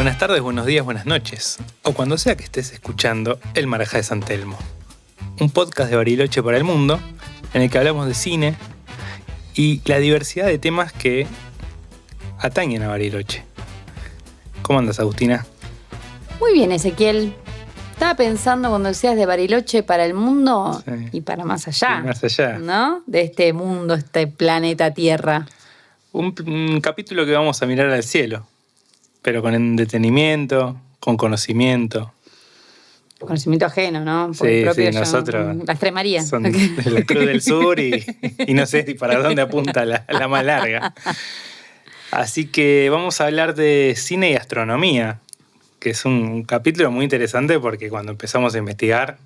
Buenas tardes, buenos días, buenas noches, o cuando sea que estés escuchando El Marajá de San Telmo, un podcast de Bariloche para el mundo, en el que hablamos de cine y la diversidad de temas que atañen a Bariloche. ¿Cómo andas, Agustina? Muy bien, Ezequiel. Estaba pensando cuando decías de Bariloche para el mundo, sí, y para más allá. Y más allá, ¿no? De este mundo, este planeta Tierra. Un capítulo que vamos a mirar al cielo, pero con detenimiento, con conocimiento. Conocimiento ajeno, ¿no? Porque propio sí, nosotros. Las Tres Marías. Son de la Cruz del Sur y no sé para dónde apunta la más larga. Así que vamos a hablar de cine y astronomía, que es un capítulo muy interesante porque cuando empezamos a investigar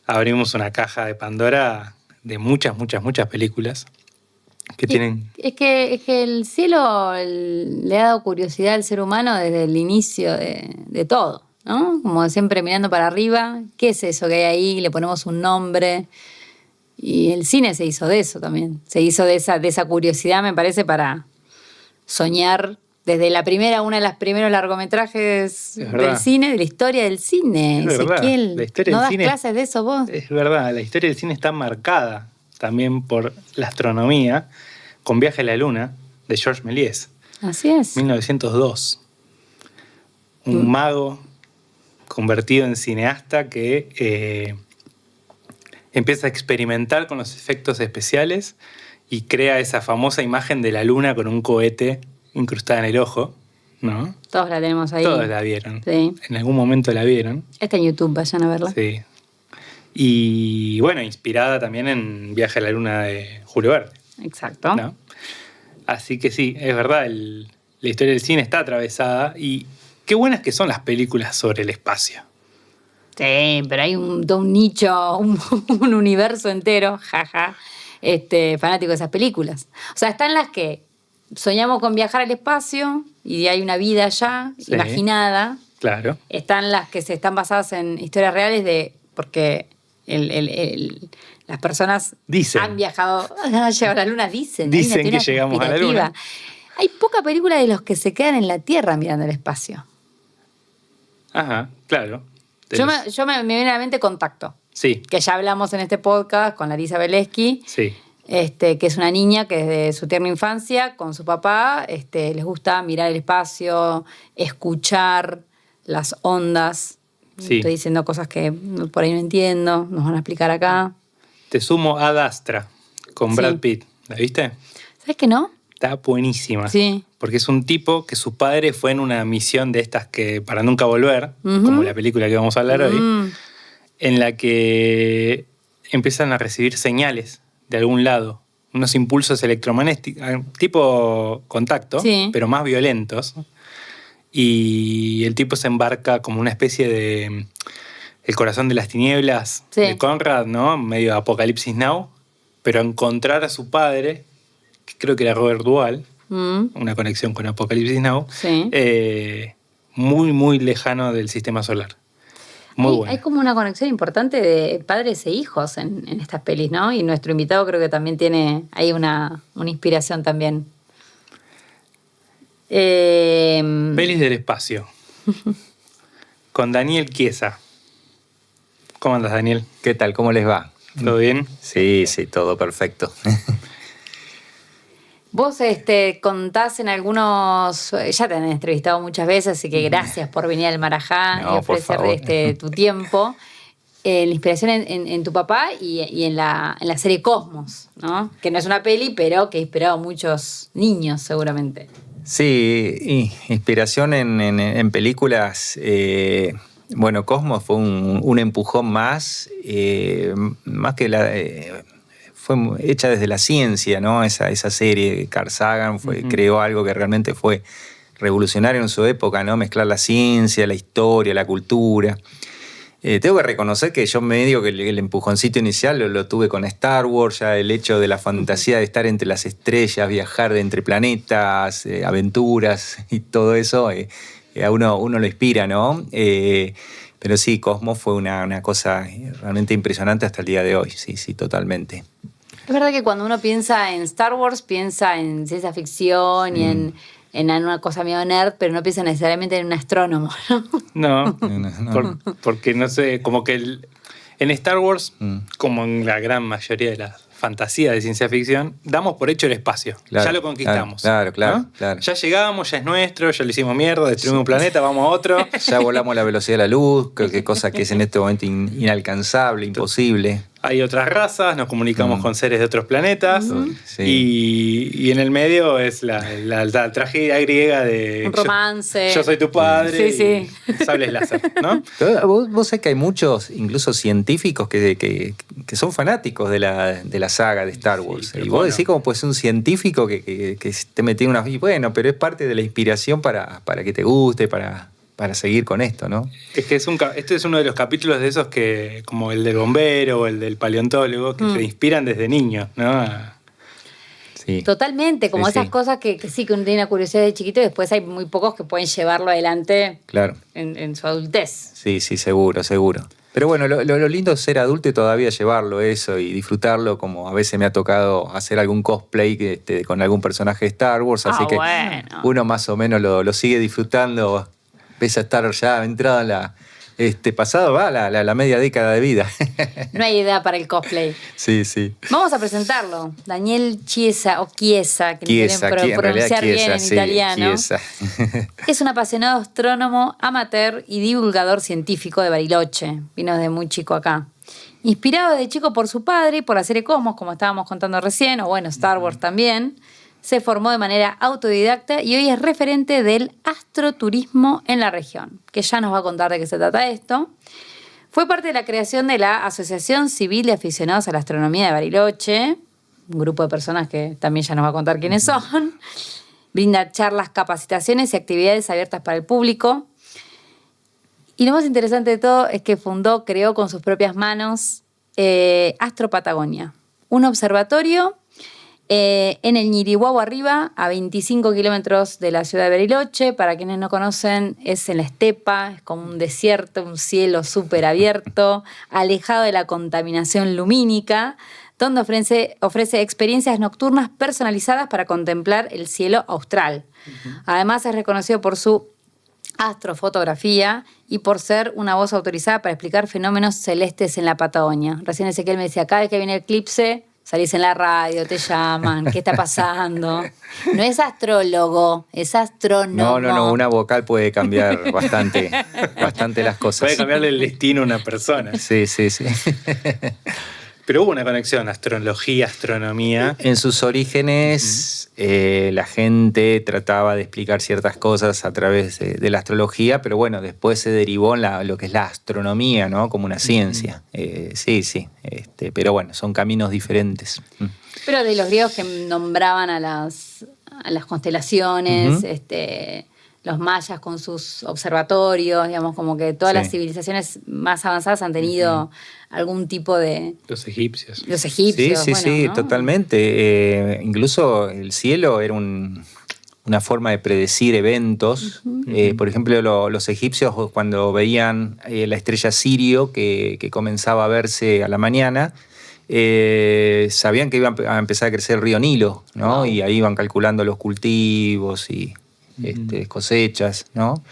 abrimos una caja de Pandora de muchas películas que tienen... Es que el cielo le ha dado curiosidad al ser humano desde el inicio de todo, ¿no? Como siempre mirando para arriba, ¿qué es eso que hay ahí? Le ponemos un nombre. Y el cine se hizo de eso también. Se hizo de esa curiosidad, me parece, para soñar desde uno de los primeros largometrajes del cine, de la historia del cine. Es verdad. Ezequiel, La historia ¿no del das cine, clases de eso vos? Es verdad, la historia del cine está marcada también por la astronomía, con Viaje a la Luna, de Georges Méliès. Así es. 1902. Un mago convertido en cineasta que empieza a experimentar con los efectos especiales y crea esa famosa imagen de la luna con un cohete incrustada en el ojo, ¿no? Todos la tenemos ahí. Todos la vieron. Sí. En algún momento la vieron. Está en YouTube, vayan a verla. Sí. Y bueno, inspirada también en Viaje a la Luna de Julio Verne. Exacto. ¿No? Así que sí, es verdad, la historia del cine está atravesada y qué buenas que son las películas sobre el espacio. Sí, pero hay todo un nicho, un universo entero, fanático de esas películas. O sea, están las que soñamos con viajar al espacio y hay una vida allá, sí, imaginada. Claro. Están las que están basadas en historias reales porque las personas han viajado, han llegado a la luna, dicen que llegamos a la luna. Hay poca película de los que se quedan en la Tierra mirando el espacio. Ajá, claro. Yo me viene a la mente Contacto. Sí. Que ya hablamos en este podcast con Larisa Beleski. Sí. Que es una niña que desde su tierna infancia, con su papá, les gusta mirar el espacio, escuchar las ondas. Sí. Estoy diciendo cosas que por ahí no entiendo, nos van a explicar acá. Te sumo Ad Astra con Brad Pitt. ¿La viste? ¿Sabes que no? Está buenísima. Sí. Porque es un tipo que su padre fue en una misión de estas que para nunca volver, como la película que vamos a hablar hoy, en la que empiezan a recibir señales de algún lado, unos impulsos electromagnéticos, tipo Contacto, sí, pero más violentos. Y el tipo se embarca como una especie de El corazón de las tinieblas, sí, de Conrad, ¿no? Medio Apocalipsis Now, pero a encontrar a su padre, que creo que era Robert Duvall, una conexión con Apocalipsis Now, sí, muy lejano del sistema solar. Muy bueno. Hay como una conexión importante de padres e hijos en estas pelis, ¿no? Y nuestro invitado creo que también tiene ahí una inspiración también. Pelis del espacio. Con Daniel Chiesa. ¿Cómo andas, Daniel? ¿Qué tal? ¿Cómo les va? ¿Todo bien? Sí, todo perfecto. Vos contás en algunos... Ya te han entrevistado muchas veces, así que gracias por venir al Marajá y ofrecer tu tiempo. La inspiración en tu papá y en la serie Cosmos, ¿no? Que no es una peli, pero que ha inspirado a muchos niños, seguramente. Sí, inspiración en películas. Bueno, Cosmos fue un empujón más que fue hecha desde la ciencia, ¿no? Esa serie, Carl Sagan creó algo que realmente fue revolucionario en su época, ¿no? Mezclar la ciencia, la historia, la cultura. Tengo que reconocer que yo medio que el empujoncito inicial lo tuve con Star Wars, ya el hecho de la fantasía de estar entre las estrellas, viajar entre planetas, aventuras y todo eso, a uno lo inspira, ¿no? Pero sí, Cosmos fue una cosa realmente impresionante hasta el día de hoy, sí, totalmente. Es verdad que cuando uno piensa en Star Wars, piensa en ciencia ficción y en una cosa medio nerd, pero no piensan necesariamente en un astrónomo, ¿no? No, porque no sé, como que en Star Wars, como en la gran mayoría de las fantasías de ciencia ficción, damos por hecho el espacio. Claro, ya lo conquistamos. Claro. Ya llegamos, ya es nuestro, ya lo hicimos mierda, destruimos un planeta, vamos a otro. Ya volamos a la velocidad de la luz, que cosa que es en este momento inalcanzable, imposible. Hay otras razas, nos comunicamos con seres de otros planetas. Sí. Y en el medio es la tragedia griega de... Un romance. Yo soy tu padre. Sí. Y sables láser, ¿no? Vos sabés que hay muchos, incluso científicos, que son fanáticos de la saga de Star Wars. Sí, y vos decís como pues un científico que esté metido en una... Y bueno, pero es parte de la inspiración para que te guste, para seguir con esto, ¿no? Es que este es uno de los capítulos de esos que, como el del bombero o el del paleontólogo, que te inspiran desde niño, ¿no? Sí. Totalmente, como esas cosas que sí, que uno tiene una curiosidad de chiquito y después hay muy pocos que pueden llevarlo adelante Claro. en su adultez. Sí, seguro. Pero bueno, lo lindo es ser adulto y todavía llevarlo eso y disfrutarlo, como a veces me ha tocado hacer algún cosplay con algún personaje de Star Wars, así que bueno. uno más o menos lo sigue disfrutando, pese a estar ya entrada en pasado la media década de vida. No hay edad para el cosplay. Sí. Vamos a presentarlo. Daniel Chiesa, o Chiesa, que Chiesa, no quieren pronunciar bien en sí, italiano. Chiesa. Es un apasionado astrónomo, amateur y divulgador científico de Bariloche. Vino desde muy chico acá. Inspirado desde chico por su padre y por la serie Cosmos, como estábamos contando recién, o bueno, Star Wars también, se formó de manera autodidacta y hoy es referente del astroturismo en la región, que ya nos va a contar de qué se trata esto. Fue parte de la creación de la Asociación Civil de Aficionados a la Astronomía de Bariloche, un grupo de personas que también ya nos va a contar quiénes son. Brinda charlas, capacitaciones y actividades abiertas para el público. Y lo más interesante de todo es que creó con sus propias manos Astro Patagonia, un observatorio en el Ñirihuahua arriba, a 25 kilómetros de la ciudad de Bariloche. Para quienes no conocen, es en la estepa, es como un desierto, un cielo súper abierto, alejado de la contaminación lumínica, donde ofrece experiencias nocturnas personalizadas para contemplar el cielo austral. Además, es reconocido por su astrofotografía y por ser una voz autorizada para explicar fenómenos celestes en la Patagonia. Recién Ezequiel me decía, cada vez que viene el eclipse, salís en la radio, te llaman, ¿qué está pasando? No es astrólogo, es astrónomo. No, una vocal puede cambiar bastante las cosas. Puede cambiarle el destino a una persona. Sí. Pero hubo una conexión, astrología, astronomía. En sus orígenes, la gente trataba de explicar ciertas cosas a través de la astrología, pero bueno, después se derivó en lo que es la astronomía, ¿no? Como una ciencia. Sí. Pero bueno, son caminos diferentes. Pero de los griegos que nombraban a las constelaciones, los mayas con sus observatorios, digamos, como que todas las civilizaciones más avanzadas han tenido algún tipo de... Los egipcios. Sí, ¿no? Totalmente. Incluso el cielo era una forma de predecir eventos. Por ejemplo, los egipcios, cuando veían la estrella Sirio, que comenzaba a verse a la mañana, sabían que iba a empezar a crecer el río Nilo, ¿no? Wow. Y ahí iban calculando los cultivos y cosechas, ¿no?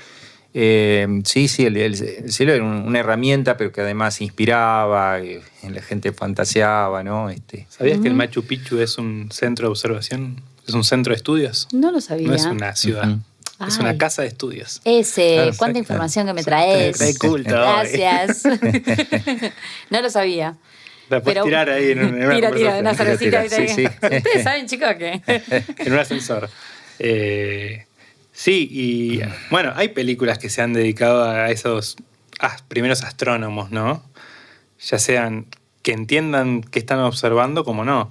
El cielo era una herramienta, pero que además inspiraba, la gente fantaseaba, ¿no? ¿Sabías que el Machu Picchu es un centro de observación? ¿Es un centro de estudios? No lo sabía. No es una ciudad. Es una casa de estudios. Claro, cuánta información que me traes. Qué culto. Gracias. No lo sabía. La puedes tirar ahí en una Tira, una cervecita. Sí. Ustedes saben, chicos, que... En un ascensor. Sí, y bueno, hay películas que se han dedicado a esos primeros astrónomos, ¿no? Ya sean que entiendan qué están observando como no.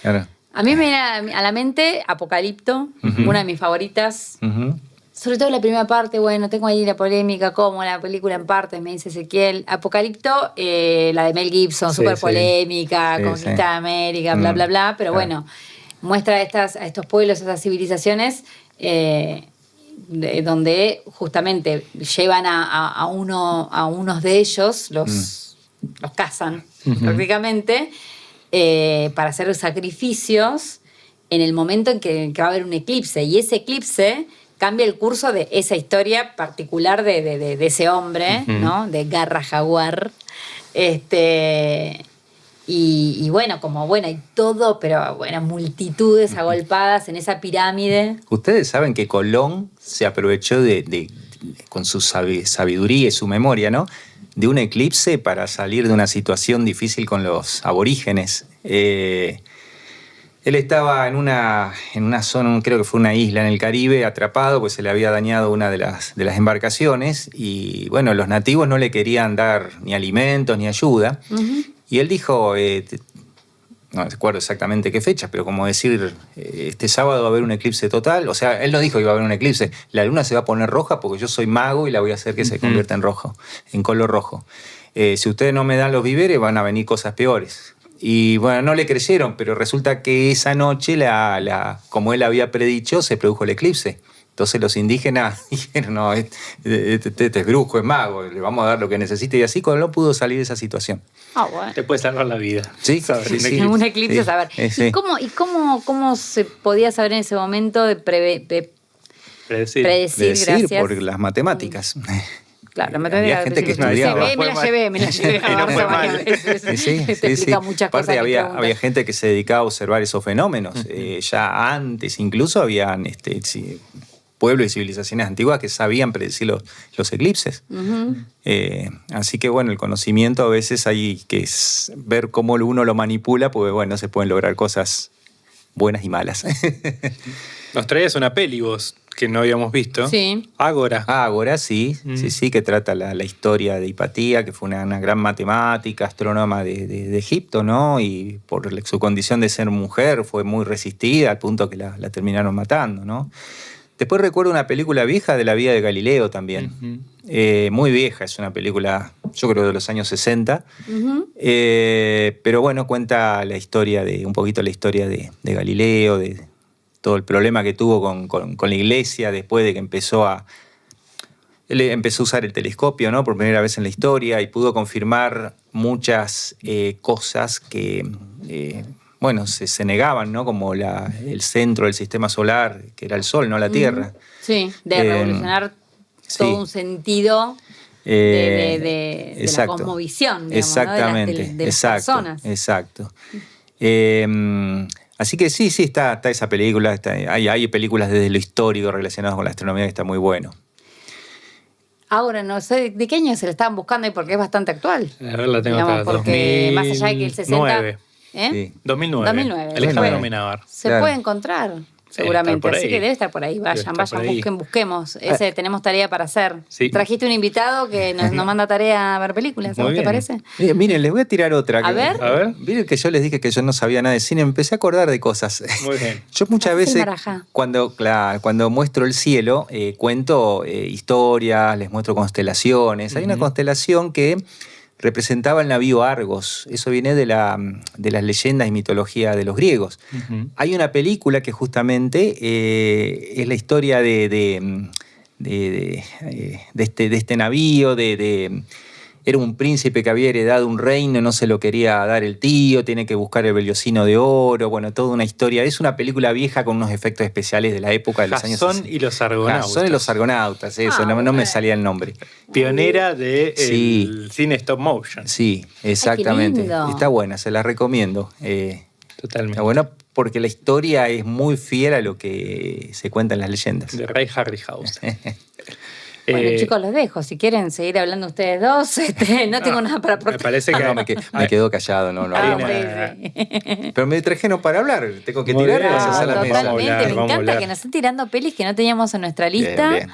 Claro. A mí me viene a la mente Apocalipto, una de mis favoritas. Sobre todo la primera parte, bueno, tengo ahí la polémica, como la película en partes, me dice Ezequiel. Apocalipto, la de Mel Gibson, súper polémica, conquista de América, bla, bla, bla. Pero bueno, muestra a estos pueblos, a esas civilizaciones, donde justamente llevan a unos de ellos, los cazan prácticamente, para hacer sacrificios. en el momento en que va a haber un eclipse. Y ese eclipse cambia el curso de esa historia particular de ese hombre, ¿no? De Garra Jaguar. Y bueno, como bueno, hay todo, pero bueno, multitudes agolpadas en esa pirámide. Ustedes saben que Colón se aprovechó con su sabiduría y su memoria, ¿no? De un eclipse para salir de una situación difícil con los aborígenes. Él estaba en una zona, creo que fue una isla en el Caribe, atrapado, pues se le había dañado una de las embarcaciones y bueno, los nativos no le querían dar ni alimentos ni ayuda. Y él dijo, no recuerdo exactamente qué fecha, pero como decir, este sábado va a haber un eclipse total. O sea, él no dijo que iba a haber un eclipse. La luna se va a poner roja porque yo soy mago y la voy a hacer que se convierta en color rojo. Si ustedes no me dan los víveres, van a venir cosas peores. Y bueno, no le creyeron, pero resulta que esa noche, como él había predicho, se produjo el eclipse. Entonces los indígenas dijeron, no, este es brujo, es mago, le vamos a dar lo que necesite. Y así Colón pudo salir de esa situación. Bueno. Te puede salvar la vida. Sí, En un eclipse, saber. Sí. ¿Y cómo se podía saber en ese momento de predecir, gracias? Por las matemáticas. Claro, me había gente que estudiaba. Me la llevé. Y no fue mal. Sí. Explica muchas cosas. Aparte había gente que se dedicaba a observar esos fenómenos. Ya antes incluso habían pueblos y civilizaciones antiguas que sabían predecir los eclipses. Así que bueno, el conocimiento a veces hay que ver cómo uno lo manipula, porque bueno, se pueden lograr cosas buenas y malas. Nos traías una peli vos, que no habíamos visto. Sí. Ágora. Ágora, sí, que trata la historia de Hipatía, que fue una gran matemática, astrónoma de Egipto, ¿no? Y por su condición de ser mujer fue muy resistida al punto que la terminaron matando, ¿no? Después recuerdo una película vieja de la vida de Galileo también. Muy vieja, es una película, yo creo, de los años 60. Pero bueno, cuenta un poquito la historia de Galileo, de todo el problema que tuvo con la iglesia después de que él empezó a usar el telescopio, ¿no? Por primera vez en la historia y pudo confirmar muchas cosas que... se negaban, ¿no? Como el centro del sistema solar, que era el Sol, no la Tierra. Sí, de revolucionar todo un sentido de la cosmovisión, digamos, exactamente, ¿no? de las personas. Exacto. Así que sí, está esa película. Hay películas desde lo histórico relacionadas con la astronomía que está muy bueno. Ahora, no sé de qué año se la estaban buscando y porque es bastante actual. A ver, la tengo acá. Porque más allá de que el 60... Sí. 2009. Alejandro Amenábar. Se puede encontrar, seguramente. Así que debe estar por ahí. Vayan, busquemos. Tenemos tarea para hacer. Sí. Trajiste un invitado que nos manda tarea a ver películas, ¿sabes qué te parece? Miren, les voy a tirar otra. A ver. Miren que yo les dije que yo no sabía nada de cine, me empecé a acordar de cosas. Muy bien. Yo muchas veces, cuando muestro el cielo, cuento historias, les muestro constelaciones. Hay una constelación que representaba el navío Argos. Eso viene de las leyendas y mitología de los griegos. Hay una película que justamente es la historia de este navío, era un príncipe que había heredado un reino, no se lo quería dar el tío, tiene que buscar el vellocino de oro, bueno, toda una historia. Es una película vieja con unos efectos especiales de la época de los años 60. Jasón y los Argonautas. Jasón y los Argonautas, eso, no me salía el nombre. Pionera del cine stop motion. Sí, exactamente. Ay, qué lindo. Está buena, se la recomiendo. Totalmente. Está buena porque la historia es muy fiel a lo que se cuenta en las leyendas. De Ray Harryhausen. Bueno, chicos, los dejo. Si quieren seguir hablando ustedes dos, no tengo nada para aportar. Me parece que me quedo callado, no hablo más. Pero me trajeron para hablar, tengo que tirar cosas a la mesa. Totalmente, me encanta que nos estén tirando pelis que no teníamos en nuestra lista. Bien.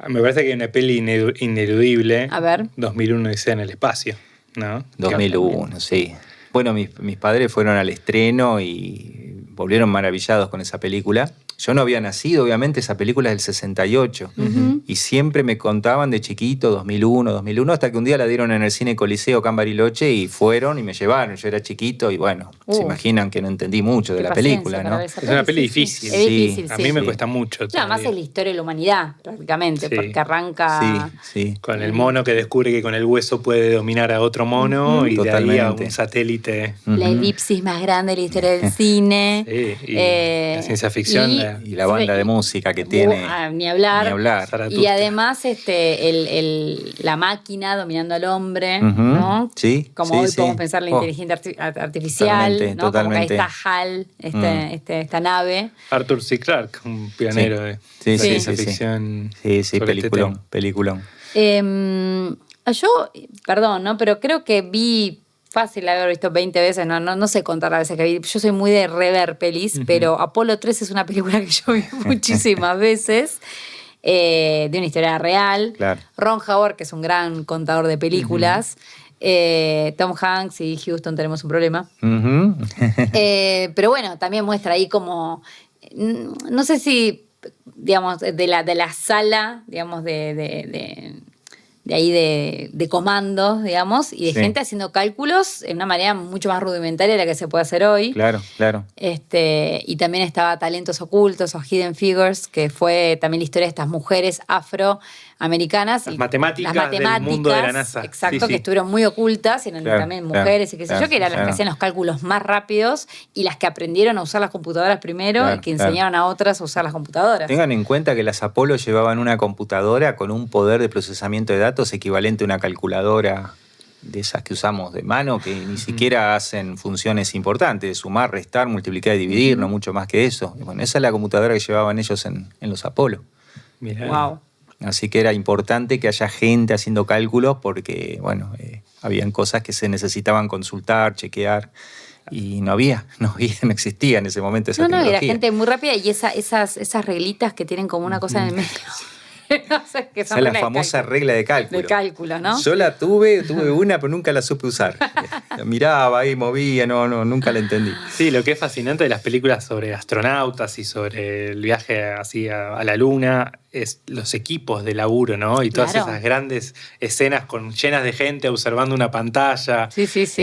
Me parece que hay una peli ineludible. A ver. 2001 Odisea en el espacio, ¿no? 2001, sí. Bueno, mis padres fueron al estreno y volvieron maravillados con esa película. Yo no había nacido, obviamente, esa película es del 68. Y siempre me contaban de chiquito, 2001, hasta que un día la dieron en el Cine Coliseo acá en Bariloche y fueron y me llevaron. Yo era chiquito y bueno, se imaginan que no entendí mucho de la película, ¿no? Es una peli difícil. Es difícil, A mí me cuesta mucho. No, además es la historia de la humanidad, prácticamente, porque arranca... Con el mono que descubre que con el hueso puede dominar a otro mono y Totalmente. de ahí a un satélite. La elipsis más grande de la historia del cine. Sí, y la ciencia ficción. Y la banda de música que tiene. Ni hablar. Ni hablar. Y además la máquina dominando al hombre, ¿no? Sí. Como hoy podemos pensar la inteligencia artificial, totalmente, ¿no? totalmente. Como que ahí está HAL, esta nave. Arthur C. Clarke, un pionero de la ciencia ficción. Sí, sobre peliculón. Yo, perdón, ¿no? Pero creo que vi... Fácil haber visto 20 veces, no sé contar las veces que vi. Yo soy muy de rever pelis, pero Apolo 13 es una película que yo vi muchísimas veces, de una historia real. Claro. Ron Howard, que es un gran contador de películas. Tom Hanks y Houston tenemos un problema. Pero bueno, también muestra ahí como, no sé si, digamos, de la sala, digamos, de ahí de comandos, digamos, y de gente haciendo cálculos en una manera mucho más rudimentaria de la que se puede hacer hoy. Claro. Y también estaba Talentos Ocultos o Hidden Figures, que fue también la historia de estas mujeres afroamericanas. Las matemáticas del mundo de la NASA. Exacto, que estuvieron muy ocultas, y eran también mujeres y qué sé yo, que eran las que hacían los cálculos más rápidos y las que aprendieron a usar las computadoras primero y que enseñaron a otras a usar las computadoras. Tengan en cuenta que las Apolo llevaban una computadora con un poder de procesamiento de datos equivalente a una calculadora de esas que usamos de mano, que ni siquiera hacen funciones importantes, de sumar, restar, multiplicar y dividir, no mucho más que eso. Y bueno, esa es la computadora que llevaban ellos en los Apolo. Mirá. Wow. Así que era importante que haya gente haciendo cálculos porque, bueno, habían cosas que se necesitaban consultar, chequear, y no existía en ese momento esa tecnología. Y la gente muy rápida y esas reglitas que tienen como una cosa en el medio. No sé, que son esa es la famosa regla de cálculo. De cálculo, ¿no? Yo la tuve una, pero nunca la supe usar. La miraba ahí, movía, nunca la entendí. Sí, lo que es fascinante de las películas sobre astronautas y sobre el viaje así a la luna es los equipos de laburo, ¿no? Y todas esas grandes escenas llenas de gente observando una pantalla,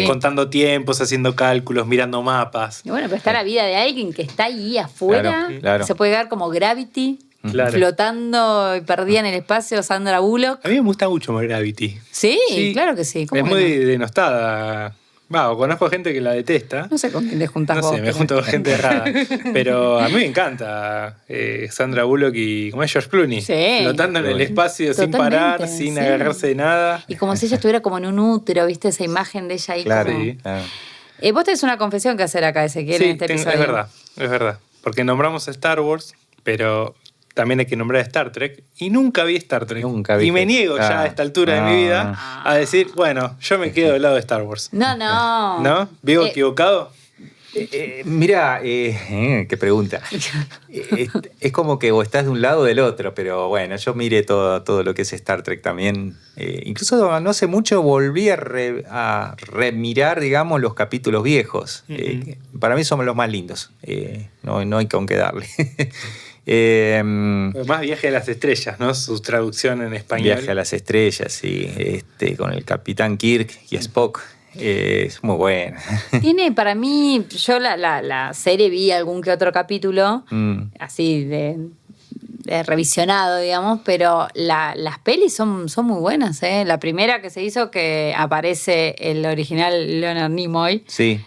contando tiempos, haciendo cálculos, mirando mapas. Y bueno, pero está la vida de alguien que está ahí afuera, claro. Se puede ver como Gravity. Claro. Flotando y perdida en el espacio, Sandra Bullock. A mí me gusta mucho Gravity. Sí, claro que sí. Es muy denostada. Conozco gente que la detesta. No sé con quién te juntas vos. No sé, me junto con gente rara. Pero a mí me encanta Sandra Bullock y como es George Clooney. Sí. Flotando en el espacio sin parar, sin agarrarse de nada. Y como si ella estuviera como en un útero, ¿viste? Esa imagen de ella ahí. Claro, como... claro. Vos tenés una confesión que hacer acá, Ezequiel, en este episodio. Es verdad. Porque nombramos a Star Wars, pero también hay que nombrar a Star Trek. Y nunca vi Star Trek. Y me niego ya a esta altura de mi vida a decir, bueno, yo me quedo del lado de Star Wars. No. ¿No? ¿Vivo equivocado? Mira, qué pregunta. Es como que o estás de un lado o del otro, pero bueno, yo miré todo lo que es Star Trek también. Incluso no hace mucho volví a remirar, digamos, los capítulos viejos. Para mí son los más lindos. No hay con qué darle. Más Viaje a las Estrellas, ¿no? Su traducción en español. Viaje a las Estrellas, sí. Con el Capitán Kirk y Spock. Es muy buena. Tiene, para mí, yo la serie vi algún que otro capítulo, así de revisionado, digamos, pero las pelis son muy buenas, ¿eh? La primera que se hizo, que aparece el original Leonard Nimoy. Sí.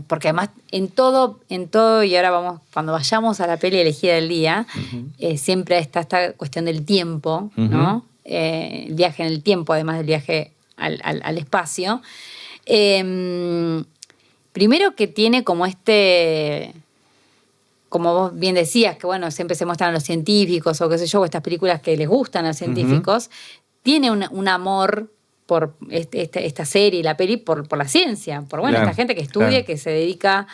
Porque además en todo, y ahora cuando vayamos a la peli elegida del día, siempre está esta cuestión del tiempo, ¿no? El viaje en el tiempo, además del viaje al espacio. Primero que tiene como como vos bien decías, que bueno, siempre se muestran a los científicos o qué sé yo, o estas películas que les gustan a los científicos, tiene un amor por esta serie y la peli por la ciencia, por esta gente que estudia, que se dedica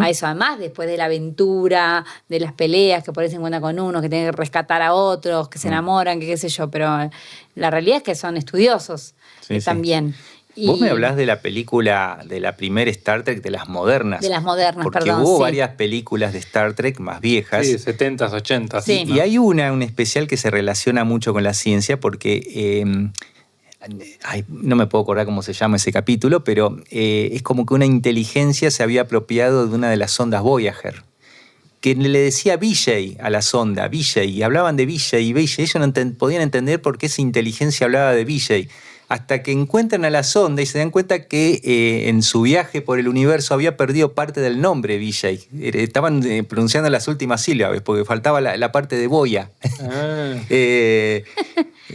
a eso. Además, después de la aventura, de las peleas, que por ahí se encuentran con unos, que tienen que rescatar a otros, que se enamoran, que qué sé yo, pero la realidad es que son estudiosos también. Vos me hablás de la película, de la primera Star Trek, de las modernas. De las modernas, porque perdón. hubo sí. varias películas de Star Trek más viejas. Sí, 70s, 80s. Sí. Y hay un especial que se relaciona mucho con la ciencia porque... no me puedo acordar cómo se llama ese capítulo, pero es como que una inteligencia se había apropiado de una de las sondas Voyager, que le decía Vijay a la sonda, Vijay, y hablaban de Vijay y Vijay. Ellos no podían entender por qué esa inteligencia hablaba de Vijay, hasta que encuentran a la sonda y se dan cuenta que en su viaje por el universo había perdido parte del nombre Vijay. Estaban pronunciando las últimas sílabas, porque faltaba la parte de Boya. Ah.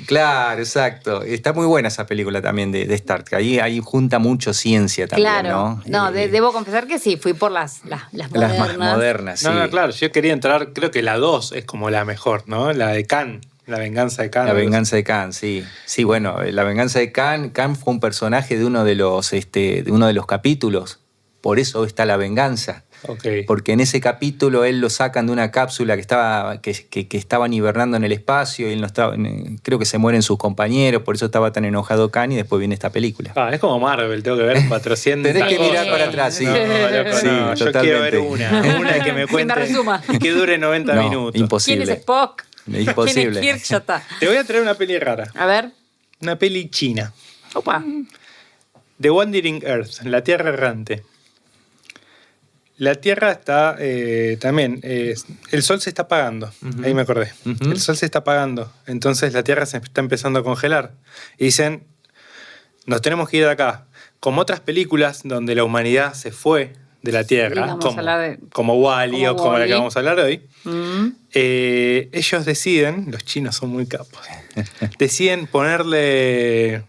Claro, exacto. Está muy buena esa película también de Star Trek. Ahí junta mucho ciencia también, Claro. ¿no? Debo confesar que sí, fui por las Las modernas. más modernas, sí. No, claro, yo quería entrar, creo que la 2 es como la mejor, ¿no? La de Khan, la venganza de Khan. La venganza de Khan, sí. Sí, bueno, la venganza de Khan. Khan fue un personaje de uno de los capítulos. Por eso está la venganza. Okay. Porque en ese capítulo él lo sacan de una cápsula que estaban hibernando en el espacio y él no estaba, creo que se mueren sus compañeros, por eso estaba tan enojado Khan y después viene esta película. Es como Marvel, tengo que ver 400 Tenés que mirar Sí. para atrás, sí. No, loco, Sí, no. Yo quiero ver totalmente. una que me cuente, resuma. que dure 90 No, minutos. imposible. ¿Quién es Spock? Imposible. ¿Quién es Kirk? Ya está. Te voy a traer una peli rara, A ver. una peli china. Opa. The Wandering Earth, la Tierra Errante. La Tierra está también, el Sol se está apagando, ahí me acordé. El Sol se está apagando, entonces la Tierra se está empezando a congelar. Y dicen, nos tenemos que ir de acá. Como otras películas donde la humanidad se fue de la Tierra, como Wall-E o como la que vamos a hablar hoy, ellos deciden, los chinos son muy capos, deciden ponerle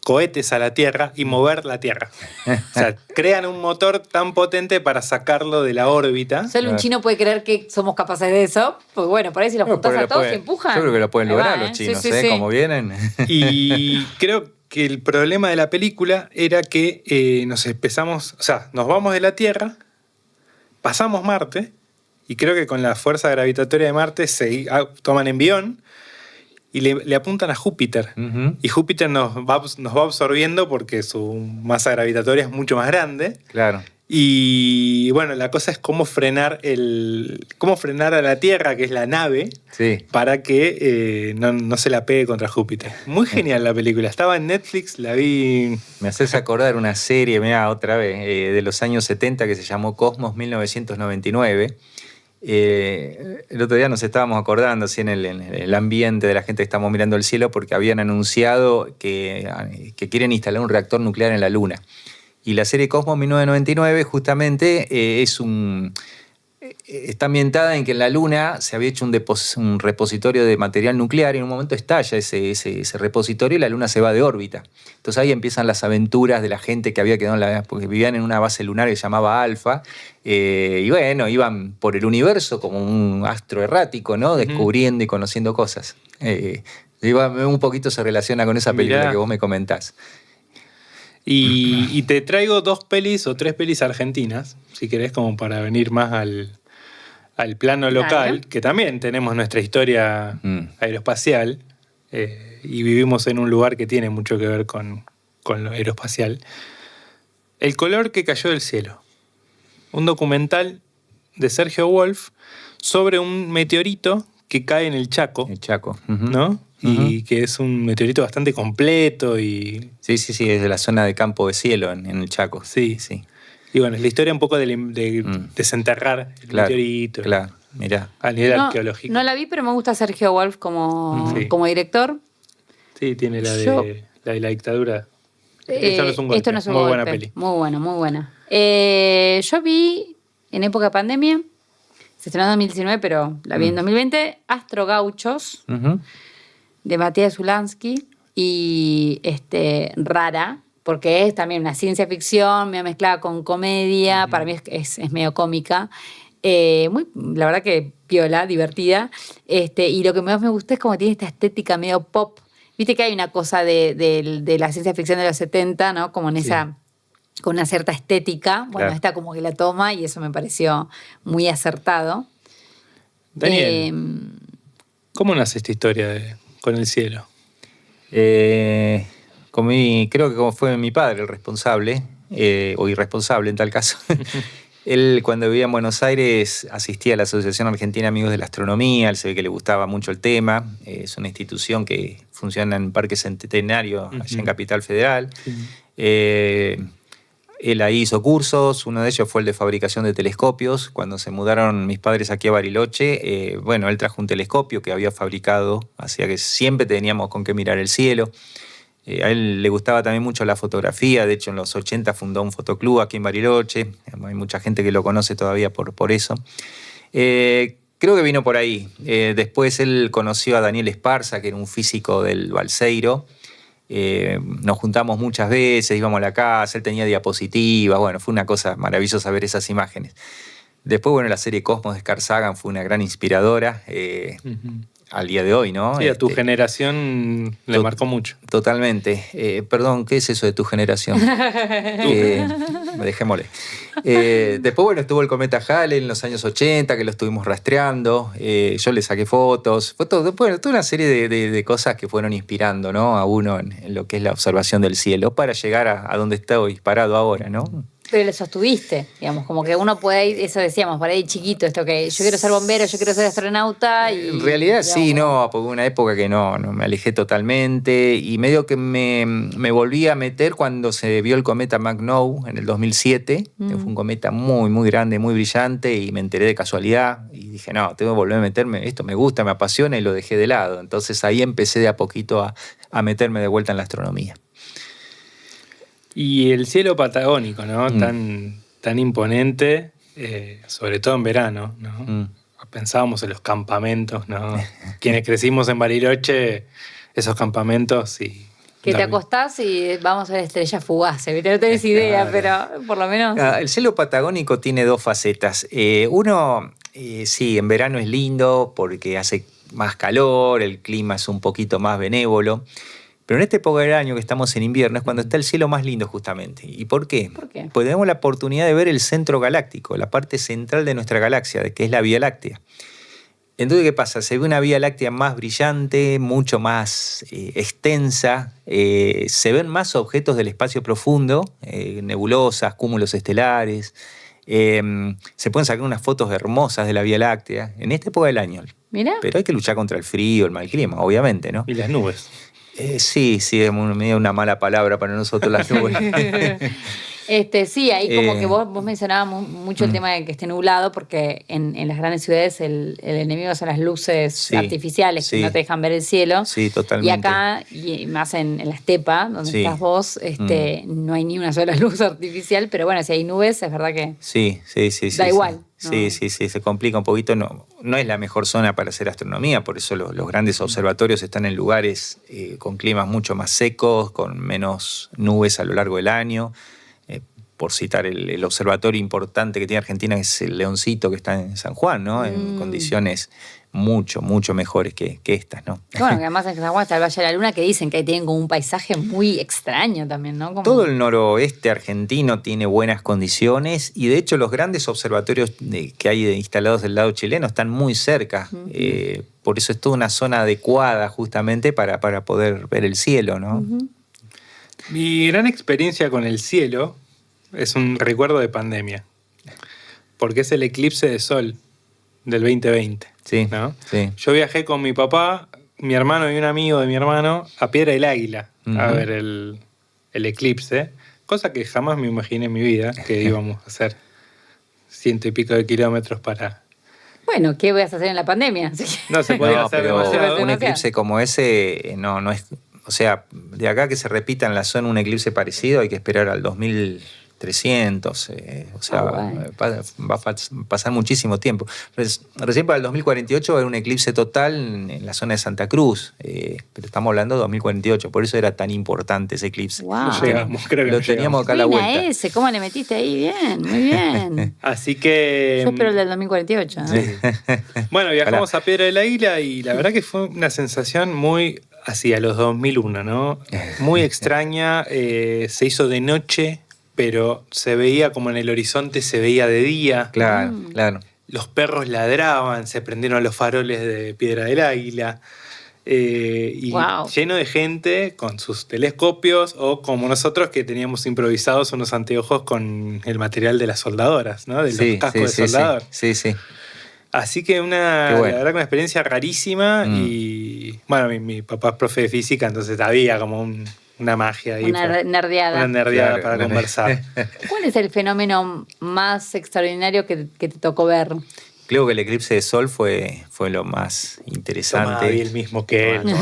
cohetes a la Tierra y mover la Tierra. O sea, crean un motor tan potente para sacarlo de la órbita. Solo un chino puede creer que somos capaces de eso. Pues bueno, por ahí si los juntás a todos se empujan. Yo creo que lo pueden Ahí lograr va, los chinos, sí, sí. Como vienen. Y creo que el problema de la película era que nos vamos de la Tierra, pasamos Marte, y creo que con la fuerza gravitatoria de Marte toman envión y le apuntan a Júpiter. Y Júpiter nos va absorbiendo porque su masa gravitatoria es mucho más grande. Claro. Y bueno, la cosa es cómo frenar a la Tierra, que es la nave, Sí. para que no se la pegue contra Júpiter. Muy genial la película. Estaba en Netflix, la vi. Me haces acordar una serie, mirá, otra vez, de los años 70 que se llamó Cosmos 1999. El otro día nos estábamos acordando así en el ambiente de la gente que estamos mirando el cielo porque habían anunciado que quieren instalar un reactor nuclear en la Luna. Y la serie Cosmos 1999 justamente está ambientada en que en la Luna se había hecho un repositorio de material nuclear y en un momento estalla ese repositorio y la Luna se va de órbita. Entonces ahí empiezan las aventuras de la gente que había quedado porque vivían en una base lunar que se llamaba Alfa. Y bueno, iban por el universo como un astro errático, ¿no? Descubriendo y conociendo cosas. Un poquito se relaciona con esa película que vos me comentás. Y te traigo 2 pelis o 3 pelis argentinas, si querés, como para venir más al plano local, que también tenemos nuestra historia aeroespacial y vivimos en un lugar que tiene mucho que ver con lo aeroespacial. El color que cayó del cielo. Un documental de Sergio Wolf sobre un meteorito que cae en el Chaco. El Chaco. ¿No? Y que es un meteorito bastante completo y... Sí, es de la zona de Campo de Cielo, en el Chaco. Sí. Y bueno, es la historia un poco de desenterrar el meteorito. Claro, mirá. A nivel arqueológico. No la vi, pero me gusta Sergio Wolf como director. Sí, tiene la de la dictadura. Esto no es un golpe. Esto no es un muy golpe. Buena peli. Muy buena. Yo vi en época de pandemia, se estrenó en 2019, pero la vi en 2020, Astro Gauchos, de Matías Zulansky, y Rara, porque es también una ciencia ficción, medio mezclada con comedia, para mí es medio cómica. La verdad que piola, divertida. Y lo que más me gusta es como tiene esta estética medio pop. Viste que hay una cosa de la ciencia ficción de los 70, ¿no? Como en esa... con una cierta estética. Bueno, esta como que la toma y eso me pareció muy acertado. Daniel, ¿cómo nace esta historia con el cielo? Creo que como fue mi padre el responsable, o irresponsable en tal caso. Él, cuando vivía en Buenos Aires, asistía a la Asociación Argentina Amigos de la Astronomía. Él se ve que le gustaba mucho el tema. Es una institución que funciona en Parque Centenario, allá en Capital Federal. Él ahí hizo cursos. Uno de ellos fue el de fabricación de telescopios. Cuando se mudaron mis padres aquí a Bariloche, él trajo un telescopio que había fabricado, hacía que siempre teníamos con qué mirar el cielo. A él le gustaba también mucho la fotografía. De hecho, en los 80 fundó un fotoclub aquí en Bariloche. Hay mucha gente que lo conoce todavía por eso. Creo que vino por ahí. Después él conoció a Daniel Esparza, que era un físico del Balseiro. Nos juntamos muchas veces, íbamos a la casa, él tenía diapositivas. Bueno, fue una cosa maravillosa ver esas imágenes. Después, la serie Cosmos de Carl Sagan fue una gran inspiradora. Al día de hoy, ¿no? Sí, a tu generación le marcó mucho. Totalmente. Perdón, ¿qué es eso de tu generación? Dejémosle. Después, estuvo el cometa Halley en los años 80, que lo estuvimos rastreando. Yo le saqué fotos. Fue toda una serie de cosas que fueron inspirando, ¿no? A uno en lo que es la observación del cielo para llegar a donde estoy parado ahora, ¿no? Pero lo sostuviste, digamos, como que uno puede ir, eso decíamos, por ahí chiquito, esto que yo quiero ser bombero, yo quiero ser astronauta. En realidad digamos, sí, no, porque hubo una época que no me alejé totalmente y medio que me volví a meter cuando se vio el cometa McNaught en el 2007, que fue un cometa muy, muy grande, muy brillante, y me enteré de casualidad y dije, no, tengo que volver a meterme, esto me gusta, me apasiona, y lo dejé de lado. Entonces ahí empecé de a poquito a meterme de vuelta en la astronomía. Y el cielo patagónico, ¿no? Tan imponente, sobre todo en verano, ¿no? Pensábamos en los campamentos, ¿no? Quienes crecimos en Bariloche, esos campamentos y... Que te acostás y vamos a ver estrellas fugaces, ¿viste? No tenés idea, pero por lo menos... El cielo patagónico tiene dos facetas. Uno, sí, en verano es lindo porque hace más calor, el clima es un poquito más benévolo. Pero en esta época del año que estamos en invierno es cuando está el cielo más lindo justamente. ¿Y por qué? ¿Por qué? Porque tenemos la oportunidad de ver el centro galáctico, la parte central de nuestra galaxia, que es la Vía Láctea. Entonces, ¿qué pasa? Se ve una Vía Láctea más brillante, mucho más extensa, se ven más objetos del espacio profundo, nebulosas, cúmulos estelares, se pueden sacar unas fotos hermosas de la Vía Láctea en esta época del año. Mira. Pero hay que luchar contra el frío, el mal clima, obviamente, ¿no? Y las nubes. Sí, es medio una mala palabra para nosotros las nubes. Sí, ahí como que vos mencionabas mucho el tema de que esté nublado, porque en las grandes ciudades el enemigo son las luces artificiales que no te dejan ver el cielo. Sí, totalmente. Y acá, y más en la estepa, donde estás vos, no hay ni una sola luz artificial, pero bueno, si hay nubes, es verdad que sí, da igual. Sí, se complica un poquito. No es la mejor zona para hacer astronomía, por eso los grandes observatorios están en lugares con climas mucho más secos, con menos nubes a lo largo del año. Por citar el observatorio importante que tiene Argentina, que es el Leoncito, que está en San Juan, ¿no? En condiciones mucho, mucho mejores que estas, ¿no? Bueno, que además en San Juan está el Valle de la Luna, que dicen que ahí tienen como un paisaje muy extraño también, ¿no? Todo el noroeste argentino tiene buenas condiciones y de hecho los grandes observatorios que hay instalados del lado chileno están muy cerca. Por eso es toda una zona adecuada justamente para poder ver el cielo, ¿no? Mi gran experiencia con el cielo es un recuerdo de pandemia, porque es el eclipse de sol del 2020. Sí, ¿no? Sí. Yo viajé con mi papá, mi hermano y un amigo de mi hermano a Piedra del Águila a ver el eclipse, cosa que jamás me imaginé en mi vida que íbamos a hacer 100 y pico de kilómetros para... Bueno, ¿qué voy a hacer en la pandemia? No se podía hacer pero demasiado. un eclipse como ese no es... O sea, de acá que se repita en la zona un eclipse parecido hay que esperar al 2300, o sea, bueno. va a pasar muchísimo tiempo. Recién para el 2048 va a haber un eclipse total en la zona de Santa Cruz, pero estamos hablando de 2048, por eso era tan importante ese eclipse. Wow. No llegamos, creo que Lo no teníamos llegamos. acá a la vuelta. Ese, ¿cómo le metiste ahí? Bien, muy bien. Así que... Yo espero el del 2048. Bueno, viajamos a Piedra del Águila y la verdad que fue una sensación muy hacia los 2001, ¿no? Muy extraña, se hizo de noche, pero se veía como en el horizonte, se veía de día. Claro. Los perros ladraban, se prendieron los faroles de Piedra del Águila. Y Wow. lleno de gente con sus telescopios o como nosotros que teníamos improvisados unos anteojos con el material de las soldadoras, ¿no? De los cascos de soldador. Sí. Así que Qué la bueno. verdad que una experiencia rarísima y bueno, mi papá es profe de física, entonces había como una magia ahí. Una nerdeada. Una nerdeada Claro, para una conversar. ¿Cuál es el fenómeno más extraordinario que te tocó ver? Creo que el eclipse de sol fue lo más Tomá, interesante. vi el mismo que él. No, Yo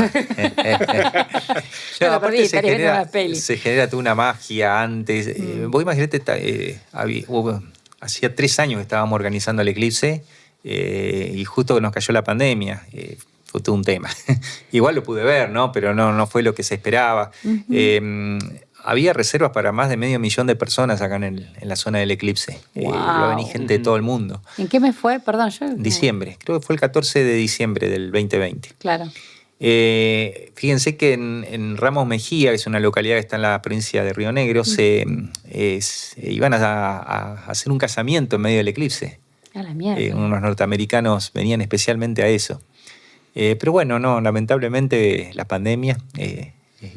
lo aparte perdí, estaría viendo una peli. se genera toda una magia antes. Vos imaginate, hacía 3 años que estábamos organizando el eclipse y justo nos cayó la pandemia. Fue todo un tema. Igual lo pude ver, ¿no? Pero no fue lo que se esperaba. Había reservas para más de 500.000 de personas acá en la zona del eclipse. Wow. Iba a venir gente de todo el mundo. ¿En qué mes fue? Perdón, yo. Diciembre, creo que fue el 14 de diciembre del 2020. Claro. Fíjense que en Ramos Mejía, que es una localidad que está en la provincia de Río Negro, iban a hacer un casamiento en medio del eclipse. A la mierda. Unos norteamericanos venían especialmente a eso. Pero bueno, no, lamentablemente la pandemia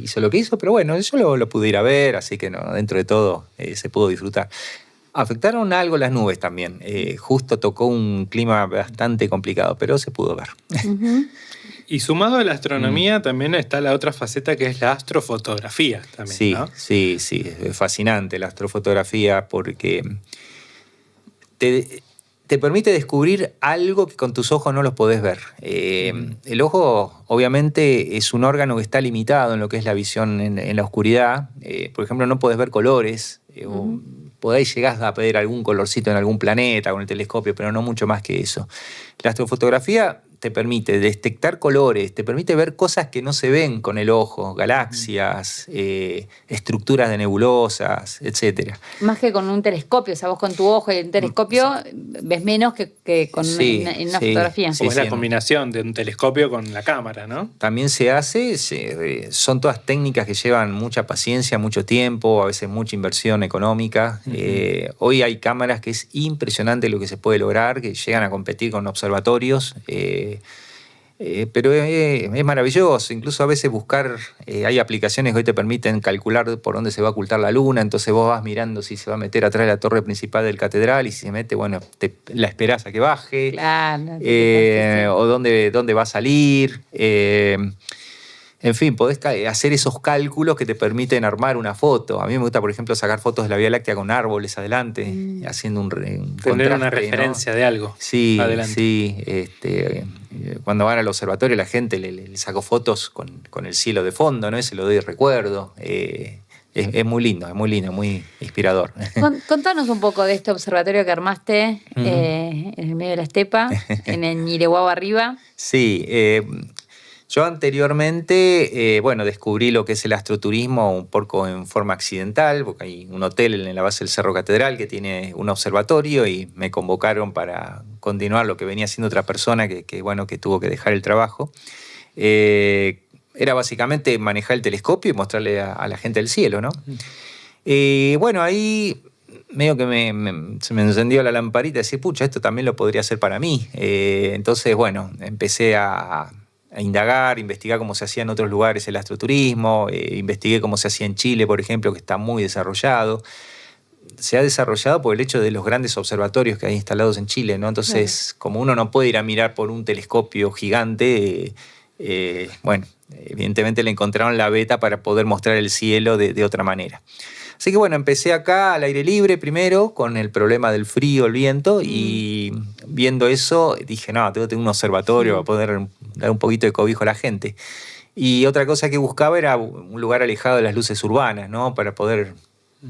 hizo lo que hizo, pero bueno, yo lo pude ir a ver, así que no, dentro de todo se pudo disfrutar. Afectaron algo las nubes también. Justo tocó un clima bastante complicado, pero se pudo ver. Y sumado a la astronomía también está la otra faceta que es la astrofotografía también, Sí, ¿no? sí, es fascinante la astrofotografía porque te permite descubrir algo que con tus ojos no los podés ver. El ojo, obviamente, es un órgano que está limitado en lo que es la visión en la oscuridad. Por ejemplo, no podés ver colores. Podéis llegar a ver algún colorcito en algún planeta con el telescopio, pero no mucho más que eso. La astrofotografía te permite detectar colores, te permite ver cosas que no se ven con el ojo, galaxias, estructuras de nebulosas, etc. Más que con un telescopio, o sea, vos con tu ojo y el telescopio ves menos que con en una fotografía. Como es la combinación de un telescopio con la cámara, ¿no? También se hace, son todas técnicas que llevan mucha paciencia, mucho tiempo, a veces mucha inversión económica. Hoy hay cámaras que es impresionante lo que se puede lograr, que llegan a competir con observatorios. Pero es maravilloso, incluso a veces hay aplicaciones que hoy te permiten calcular por dónde se va a ocultar la luna, entonces vos vas mirando si se va a meter atrás de la torre principal del catedral y si se mete, bueno, la esperás a que baje, Claro, o dónde va a salir. En fin, podés hacer esos cálculos que te permiten armar una foto. A mí me gusta, por ejemplo, sacar fotos de la Vía Láctea con árboles adelante, haciendo un Tener contraste, una referencia, ¿no?, de algo. Sí, adelante. sí. Cuando van al observatorio la gente le saco fotos con el cielo de fondo, ¿no? Ese lo doy de recuerdo. Es muy lindo, muy inspirador. Contanos un poco de este observatorio que armaste en el medio de la estepa, en el Ñirehuawa arriba. Sí, yo anteriormente, descubrí lo que es el astroturismo un poco en forma accidental, porque hay un hotel en la base del Cerro Catedral que tiene un observatorio y me convocaron para continuar lo que venía haciendo otra persona que tuvo que dejar el trabajo. Era básicamente manejar el telescopio y mostrarle a la gente el cielo, ¿no? Ahí medio que se me encendió la lamparita y decía, pucha, esto también lo podría hacer para mí. Entonces, empecé a indagar, investigar cómo se hacía en otros lugares el astroturismo, investigué cómo se hacía en Chile, por ejemplo, que está muy desarrollado. Se ha desarrollado por el hecho de los grandes observatorios que hay instalados en Chile, ¿no? Entonces, como uno no puede ir a mirar por un telescopio gigante, evidentemente le encontraron la beta para poder mostrar el cielo de otra manera. Así que empecé acá al aire libre primero, con el problema del frío, el viento, y viendo eso dije, no, tengo que tener un observatorio para poder dar un poquito de cobijo a la gente. Y otra cosa que buscaba era un lugar alejado de las luces urbanas, ¿no? Para poder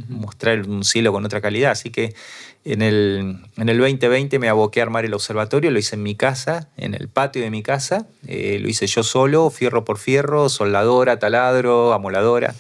mostrar un cielo con otra calidad. Así que en el 2020 me aboqué a armar el observatorio, lo hice en mi casa, en el patio de mi casa. Lo hice yo solo, fierro por fierro, soldadora, taladro, amoladora.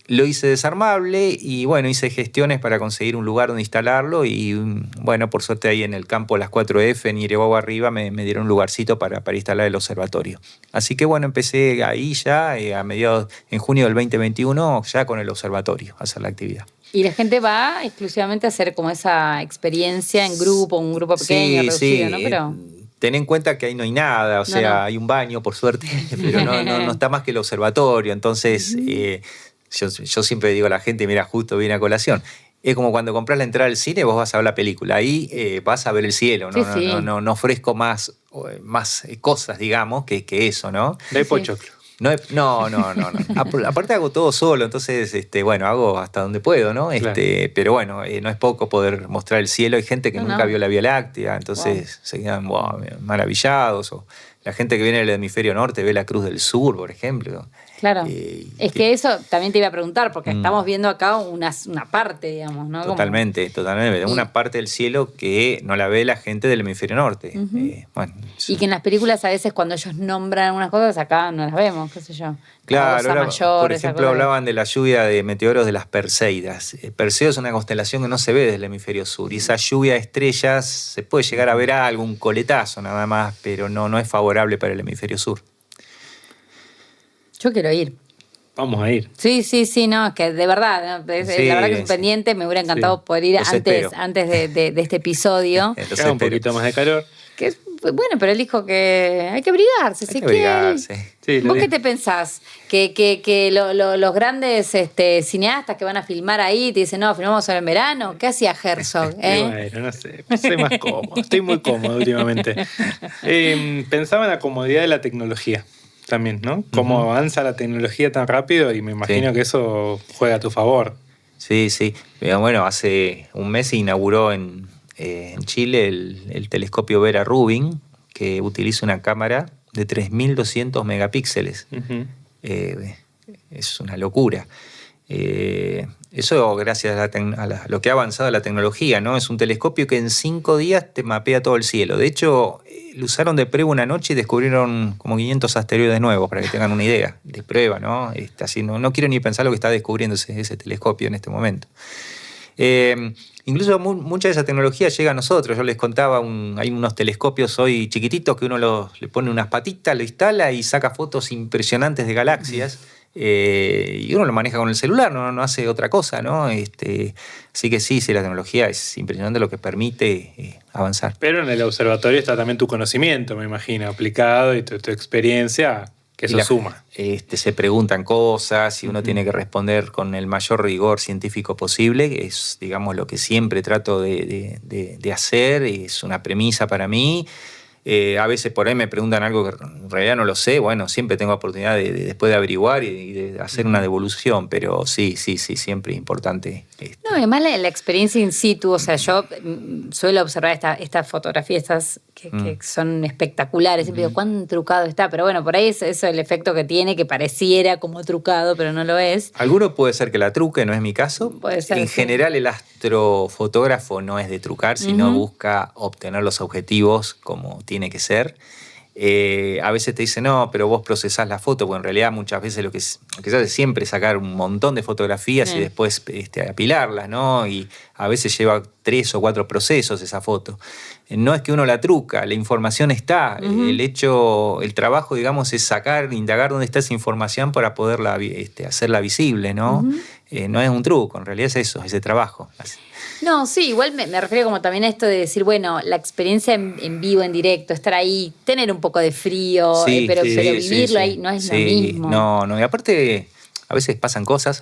Lo hice desarmable y hice gestiones para conseguir un lugar donde instalarlo y por suerte ahí en el campo Las 4F en Ñirehuawa arriba me dieron un lugarcito para instalar el observatorio. Así que empecé ahí ya en junio del 2021 ya con el observatorio a hacer la actividad. Y la gente va exclusivamente a hacer como esa experiencia en grupo, un grupo pequeño, reducido, ¿no? Pero ten en cuenta que ahí no hay nada, o sea, no. hay un baño, por suerte, pero no está más que el observatorio. Entonces, yo siempre digo a la gente, mira, justo viene a colación. Es como cuando compras la entrada al cine, vos vas a ver la película. Ahí vas a ver el cielo, ¿no? Sí, sí. No ofrezco más cosas, digamos, que eso, ¿no? De pochoclo. No. Aparte hago todo solo, entonces, bueno, hago hasta donde puedo, ¿no? Claro. Pero bueno, no es poco poder mostrar el cielo. Hay gente que nunca vio la Vía Láctea, entonces se quedan maravillados. O la gente que viene del hemisferio norte ve la Cruz del Sur, por ejemplo. Claro. Es que eso también te iba a preguntar, porque estamos viendo acá una parte, digamos, ¿no? Totalmente. Una parte del cielo que no la ve la gente del hemisferio norte. Y que en las películas a veces cuando ellos nombran algunas cosas, acá no las vemos, qué sé yo. Claro, Mayor, por ejemplo, hablaban de la lluvia de meteoros de las Perseidas. Perseo es una constelación que no se ve desde el hemisferio sur. Y esa lluvia de estrellas se puede llegar a ver algo, un coletazo nada más, pero no es favorable para el hemisferio sur. Yo quiero ir. Vamos a ir. Sí, no, es que de verdad, ¿no? La verdad que es un pendiente, me hubiera encantado poder ir antes de este episodio. Entonces, un poquito más de calor. Bueno, pero él dijo que hay que abrigarse, hay que abrigarse. Sí, ¿Vos qué te pensás? Que los grandes cineastas que van a filmar ahí te dicen, no, filmamos solo en verano. ¿Qué hacía Herzog? Bueno, no sé, soy más cómodo. Estoy muy cómodo últimamente. Pensaba en la comodidad de la tecnología también, ¿no? Cómo avanza la tecnología tan rápido y me imagino que eso juega a tu favor. Sí. Bueno, hace un mes se inauguró en Chile el telescopio Vera Rubin, que utiliza una cámara de 3.200 megapíxeles. Es una locura. Eso gracias a lo que ha avanzado la tecnología, ¿no? Es un telescopio que en 5 días te mapea todo el cielo. De hecho, lo usaron de prueba una noche y descubrieron como 500 asteroides nuevos, para que tengan una idea. De prueba, ¿no? Así, no quiero ni pensar lo que está descubriendo ese telescopio en este momento. Incluso mucha de esa tecnología llega a nosotros. Yo les contaba, hay unos telescopios hoy chiquititos que uno le pone unas patitas, lo instala y saca fotos impresionantes de galaxias. Y uno lo maneja con el celular, no hace otra cosa, ¿no? Así que sí, la tecnología es impresionante lo que permite avanzar. Pero en el observatorio está también tu conocimiento, me imagino, aplicado y tu experiencia, que eso suma. Se preguntan cosas y uno tiene que responder con el mayor rigor científico posible. Es, digamos, lo que siempre trato de hacer, es una premisa para mí. A veces por ahí me preguntan algo que en realidad no lo sé. Bueno, siempre tengo oportunidad después de averiguar y de hacer una devolución, pero sí, siempre es importante. No, además la experiencia in situ, o sea, yo suelo observar estas fotografías que son espectaculares, siempre digo, cuán trucado está, pero bueno, por ahí es eso el efecto que tiene, que pareciera como trucado, pero no lo es. Alguno puede ser que la truque, no es mi caso. Puede ser, en general el astrofotógrafo no es de trucar, sino busca obtener los objetivos como tiene que ser. A veces te dicen, no, pero vos procesás la foto, porque en realidad muchas veces lo que se hace siempre es sacar un montón de fotografías y después apilarlas, ¿no? Y a veces lleva 3 o 4 procesos esa foto. No es que uno la truca, la información está. El trabajo, digamos, es indagar dónde está esa información para poderla hacerla visible, ¿no? No es un truco, en realidad es eso, ese trabajo. No, sí, igual me refiero como también a esto de decir, bueno, la experiencia en vivo, en directo, estar ahí, tener un poco de frío, pero vivirlo ahí no es lo mismo. No, y aparte a veces pasan cosas.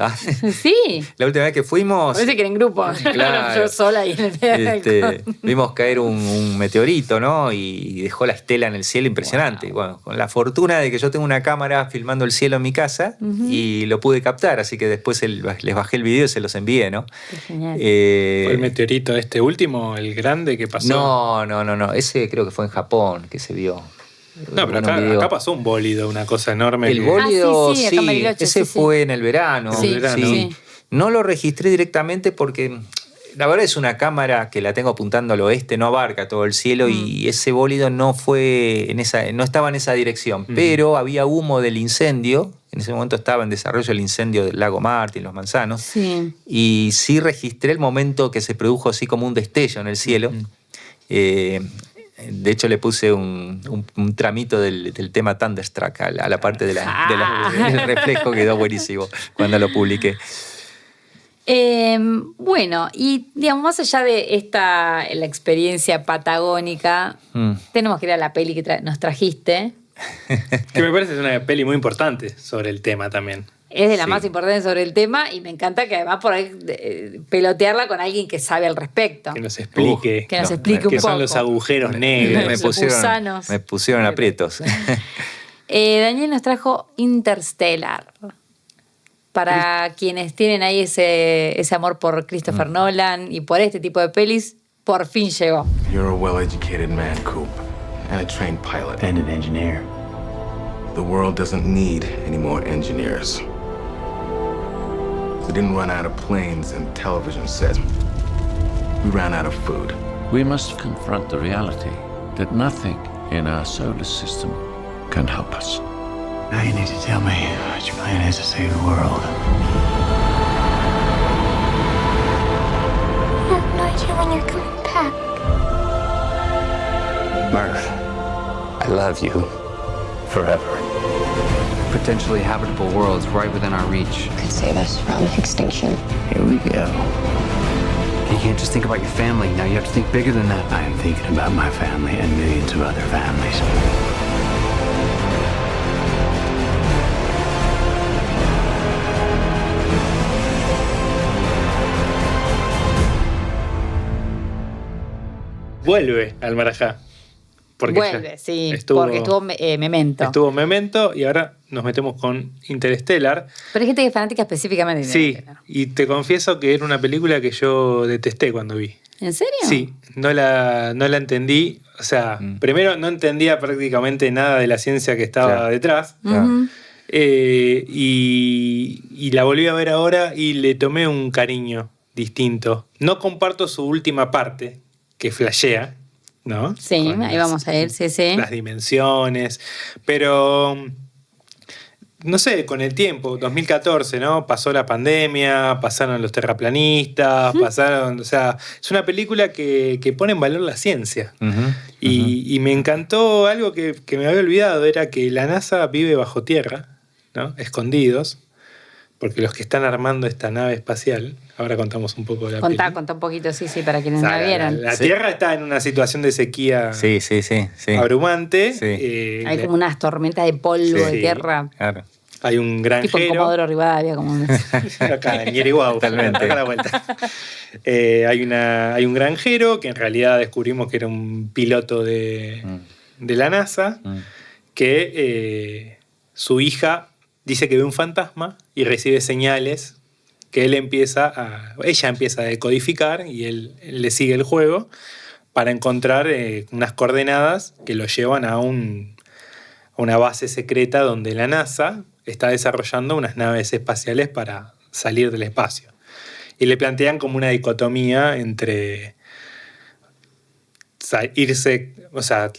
Sí. La última vez que fuimos... A veces que en grupo, claro, yo sola ahí en el medio vimos caer un meteorito, ¿no? Y dejó la estela en el cielo impresionante. Wow. Bueno, con la fortuna de que yo tengo una cámara filmando el cielo en mi casa y lo pude captar, así que después les bajé el video y se los envié, ¿no? Qué genial. ¿Fue el meteorito último, el grande que pasó? No. Ese creo que fue en Japón que se vio. No, pero acá pasó un bólido, una cosa enorme. El bólido, sí, acá en Bariloche, ese fue en el verano. Sí. No lo registré directamente porque la verdad es una cámara que la tengo apuntando al oeste, no abarca todo el cielo y ese bólido no estaba en esa dirección, pero había humo del incendio. En ese momento estaba en desarrollo el incendio del lago Martín, Los Manzanos. Sí. Y sí registré el momento que se produjo así como un destello en el cielo. De hecho, le puse un tramito del tema Thunderstruck a la parte del reflejo, quedó buenísimo cuando lo publiqué. Bueno, y digamos, más allá de la experiencia patagónica, tenemos que ir a la peli que nos trajiste. Que me parece que es una peli muy importante sobre el tema también. Es de las más importantes sobre el tema y me encanta que además por ahí pelotearla con alguien que sabe al respecto. Que nos explique. Que nos explique un qué poco. son los agujeros negros. Me pusieron aprietos. Daniel nos trajo Interstellar. Para quienes tienen ahí ese amor por Christopher Nolan y por este tipo de pelis, por fin llegó. You're a well-educated man, Coop, and a trained pilot. And an engineer. The world doesn't need any more engineers. We didn't run out of planes and television sets. We ran out of food. We must confront the reality that nothing in our solar system can help us. Now you need to tell me what your plan is to save the world. I have no idea when you're coming back. Murph, I love you. Forever. Potentially habitable worlds right within our reach. Could save us from extinction. Here we go. You can't just think about your family. Now you have to think bigger than that. I am thinking about my family and millions of other families. Vuelve al Marajá. Vuelve, sí, porque estuvo Memento. Estuvo Memento y ahora nos metemos con Interstellar. Pero hay gente que es fanática específicamente de Interstellar. Sí, y te confieso que era una película que yo detesté cuando vi. ¿En serio? Sí, no la entendí. O sea, primero no entendía prácticamente nada de la ciencia que estaba detrás. Y la volví a ver ahora y le tomé un cariño distinto. No comparto su última parte, que flashea, ¿no? Sí, con ahí vamos a ir, sí. Las dimensiones, pero no sé, con el tiempo, 2014, ¿no? Pasó la pandemia, pasaron los terraplanistas, o sea, es una película que pone en valor la ciencia. Y me encantó algo que me había olvidado, era que la NASA vive bajo tierra, ¿no? Escondidos, porque los que están armando esta nave espacial, ahora contamos un poco de la película. Contá un poquito, sí, para quienes no la vieron. La Tierra está en una situación de sequía abrumante. Sí. Hay como unas tormentas de polvo, de tierra. Claro. Hay un granjero. Tipo en Comodoro Rivadavia, como acá, en Ñiriguau. Totalmente. Acá a la vuelta. Hay un granjero que en realidad descubrimos que era un piloto de la NASA, que su hija dice que ve un fantasma y recibe señales que ella empieza a decodificar y él le sigue el juego para encontrar unas coordenadas que lo llevan a una base secreta donde la NASA está desarrollando unas naves espaciales para salir del espacio. Y le plantean como una dicotomía entre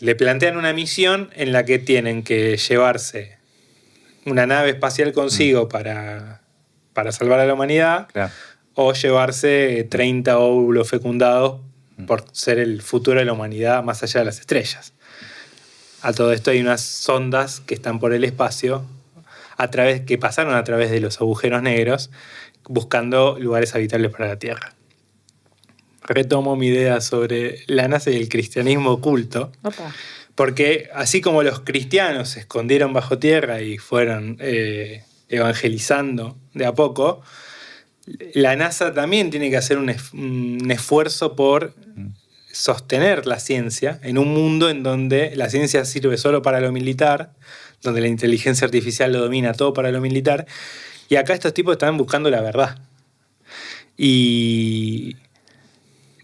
le plantean una misión en la que tienen que llevarse una nave espacial consigo para salvar a la humanidad, o llevarse 30 óvulos fecundados por ser el futuro de la humanidad más allá de las estrellas. A todo esto hay unas sondas que están por el espacio, que pasaron a través de los agujeros negros, buscando lugares habitables para la Tierra. Retomo mi idea sobre la NASA y el cristianismo oculto. Opa. Porque así como los cristianos se escondieron bajo tierra y fueron evangelizando de a poco, la NASA también tiene que hacer un esfuerzo por sostener la ciencia en un mundo en donde la ciencia sirve solo para lo militar, donde la inteligencia artificial lo domina todo para lo militar, y acá estos tipos están buscando la verdad. Y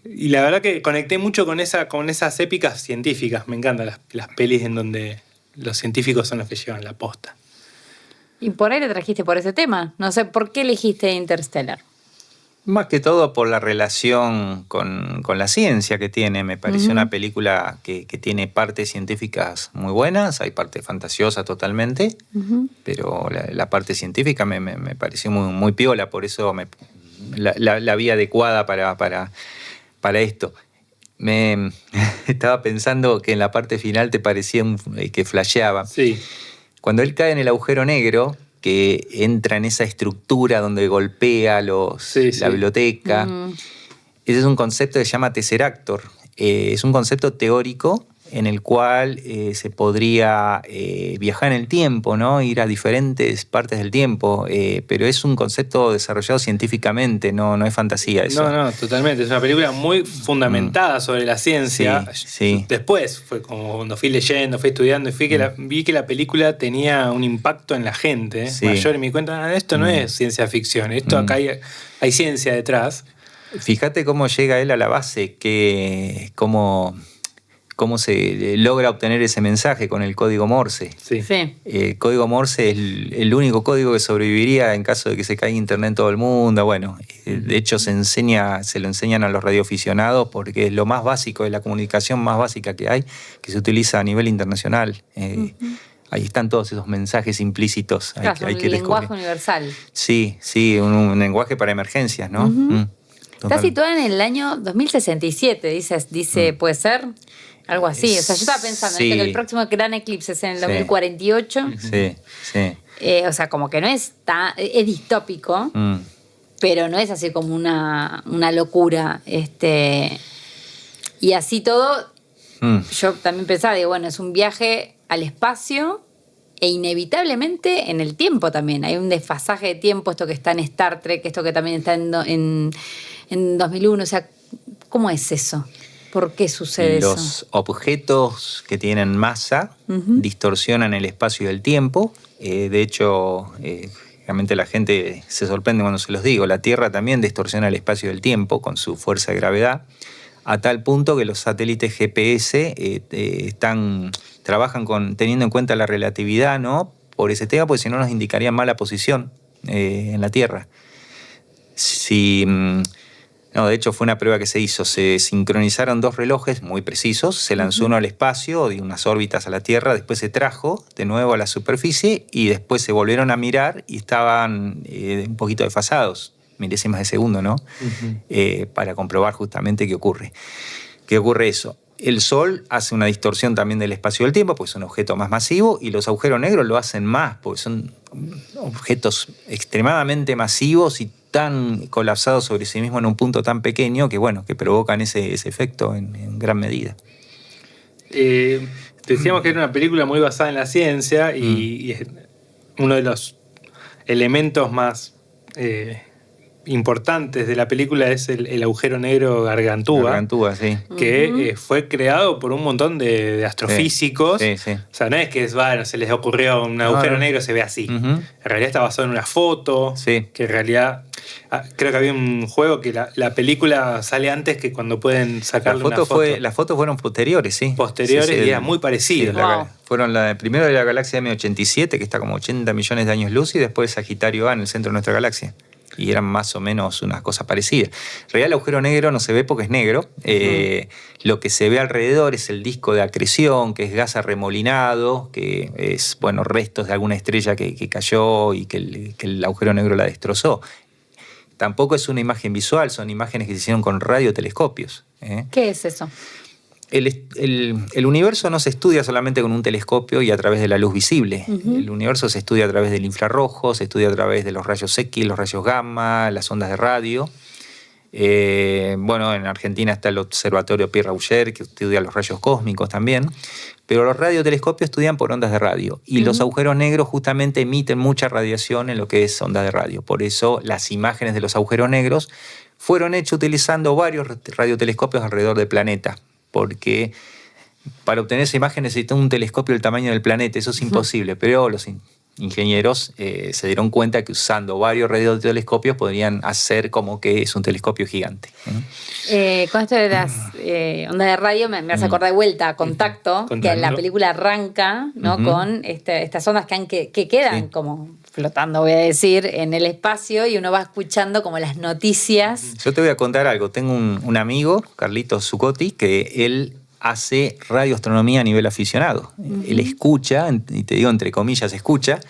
la verdad que conecté mucho con esas épicas científicas. Me encantan las pelis en donde los científicos son los que llevan la posta. Y por ahí le trajiste por ese tema. No sé, ¿por qué elegiste Interstellar? Más que todo por la relación con la ciencia que tiene. Me pareció una película que tiene partes científicas muy buenas, hay parte fantasiosa totalmente, pero la parte científica me pareció muy, muy piola, por eso la vi adecuada para esto. Me estaba pensando que en la parte final te parecía que flasheaba. Sí. Cuando él cae en el agujero negro, que entra en esa estructura donde golpea la biblioteca. Ese es un concepto que se llama Tesseractor. Es un concepto teórico en el cual se podría viajar en el tiempo, ¿no? Ir a diferentes partes del tiempo, pero es un concepto desarrollado científicamente, no es fantasía eso. No, totalmente. Es una película muy fundamentada sobre la ciencia. Sí. Después fue como cuando fui leyendo, fui estudiando y vi que la película tenía un impacto en la gente mayor y me di cuenta, esto no es ciencia ficción, esto acá hay ciencia detrás. Fíjate cómo llega él a la base, cómo se logra obtener ese mensaje con el código Morse. Sí. El código Morse es el único código que sobreviviría en caso de que se caiga internet en todo el mundo. Bueno, de hecho se lo enseñan a los radioaficionados porque es lo más básico, es la comunicación más básica que hay, que se utiliza a nivel internacional. Ahí están todos esos mensajes implícitos. Claro, hay que un lenguaje descubrir. universal. Sí, un lenguaje para emergencias, ¿no? Está situada en el año 2067, dice ¿puede ser? Algo así. O sea, yo estaba pensando que el próximo gran eclipse es en el 2048. Sí. O sea, como que no es es distópico, pero no es así como una locura. Y así todo, yo también pensaba, digo, bueno, es un viaje al espacio e inevitablemente en el tiempo también. Hay un desfasaje de tiempo, esto que está en Star Trek, esto que también está en 2001. O sea, ¿cómo es eso? ¿Por qué sucede eso? Los objetos que tienen masa distorsionan el espacio y el tiempo. De hecho, realmente la gente se sorprende cuando se los digo. La Tierra también distorsiona el espacio y el tiempo con su fuerza de gravedad, a tal punto que los satélites GPS trabajan teniendo en cuenta la relatividad, ¿no? Por ese tema, porque si no nos indicarían mala posición en la Tierra. De hecho fue una prueba que se hizo. Se sincronizaron dos relojes muy precisos, se lanzó uno al espacio, dio unas órbitas a la Tierra, después se trajo de nuevo a la superficie y después se volvieron a mirar y estaban un poquito desfasados, milésimas de segundo, ¿no? Para comprobar justamente qué ocurre. ¿Qué ocurre eso? El Sol hace una distorsión también del espacio y del tiempo, porque es un objeto más masivo, y los agujeros negros lo hacen más, porque son objetos extremadamente masivos y tan colapsados sobre sí mismos en un punto tan pequeño que provocan ese efecto en gran medida. Decíamos que era una película muy basada en la ciencia y uno de los elementos más importantes de la película es el agujero negro Gargantúa. Gargantúa, sí. Que fue creado por un montón de astrofísicos. Sí. O sea, no es que se les ocurrió un agujero negro, se ve así. En realidad está basado en una foto. Sí. Que en realidad, creo que había un juego que la película sale antes que cuando pueden sacarle una foto. Las fotos fueron posteriores, sí. Posteriores y era muy parecido. Fueron primero de la galaxia M87, que está como 80 millones de años luz, y después Sagitario A en el centro de nuestra galaxia. Y eran más o menos unas cosas parecidas. En realidad el agujero negro no se ve porque es negro. Lo que se ve alrededor es el disco de acreción, que es gas arremolinado, que es restos de alguna estrella que cayó y que el agujero negro la destrozó. Tampoco es una imagen visual, son imágenes que se hicieron con radiotelescopios. ¿Qué es eso? El universo no se estudia solamente con un telescopio y a través de la luz visible. El universo se estudia a través del infrarrojo, se estudia a través de los rayos X, los rayos gamma, las ondas de radio. En Argentina está el observatorio Pierre Auger, que estudia los rayos cósmicos también. Pero los radiotelescopios estudian por ondas de radio. Y los agujeros negros justamente emiten mucha radiación en lo que es ondas de radio. Por eso las imágenes de los agujeros negros fueron hechas utilizando varios radiotelescopios alrededor del planeta. Porque para obtener esa imagen necesita un telescopio del tamaño del planeta, eso es imposible, pero los ingenieros se dieron cuenta que usando varios radiotelescopios podrían hacer como que es un telescopio gigante. Con esto de las ondas de radio me hace acordar de vuelta a Contacto, que en la película arranca, ¿no? Con estas ondas que quedan como flotando, voy a decir, en el espacio, y uno va escuchando como las noticias. Yo te voy a contar algo. Tengo un amigo, Carlitos Zuccotti, que él hace radioastronomía a nivel aficionado. Él escucha, y te digo entre comillas escucha,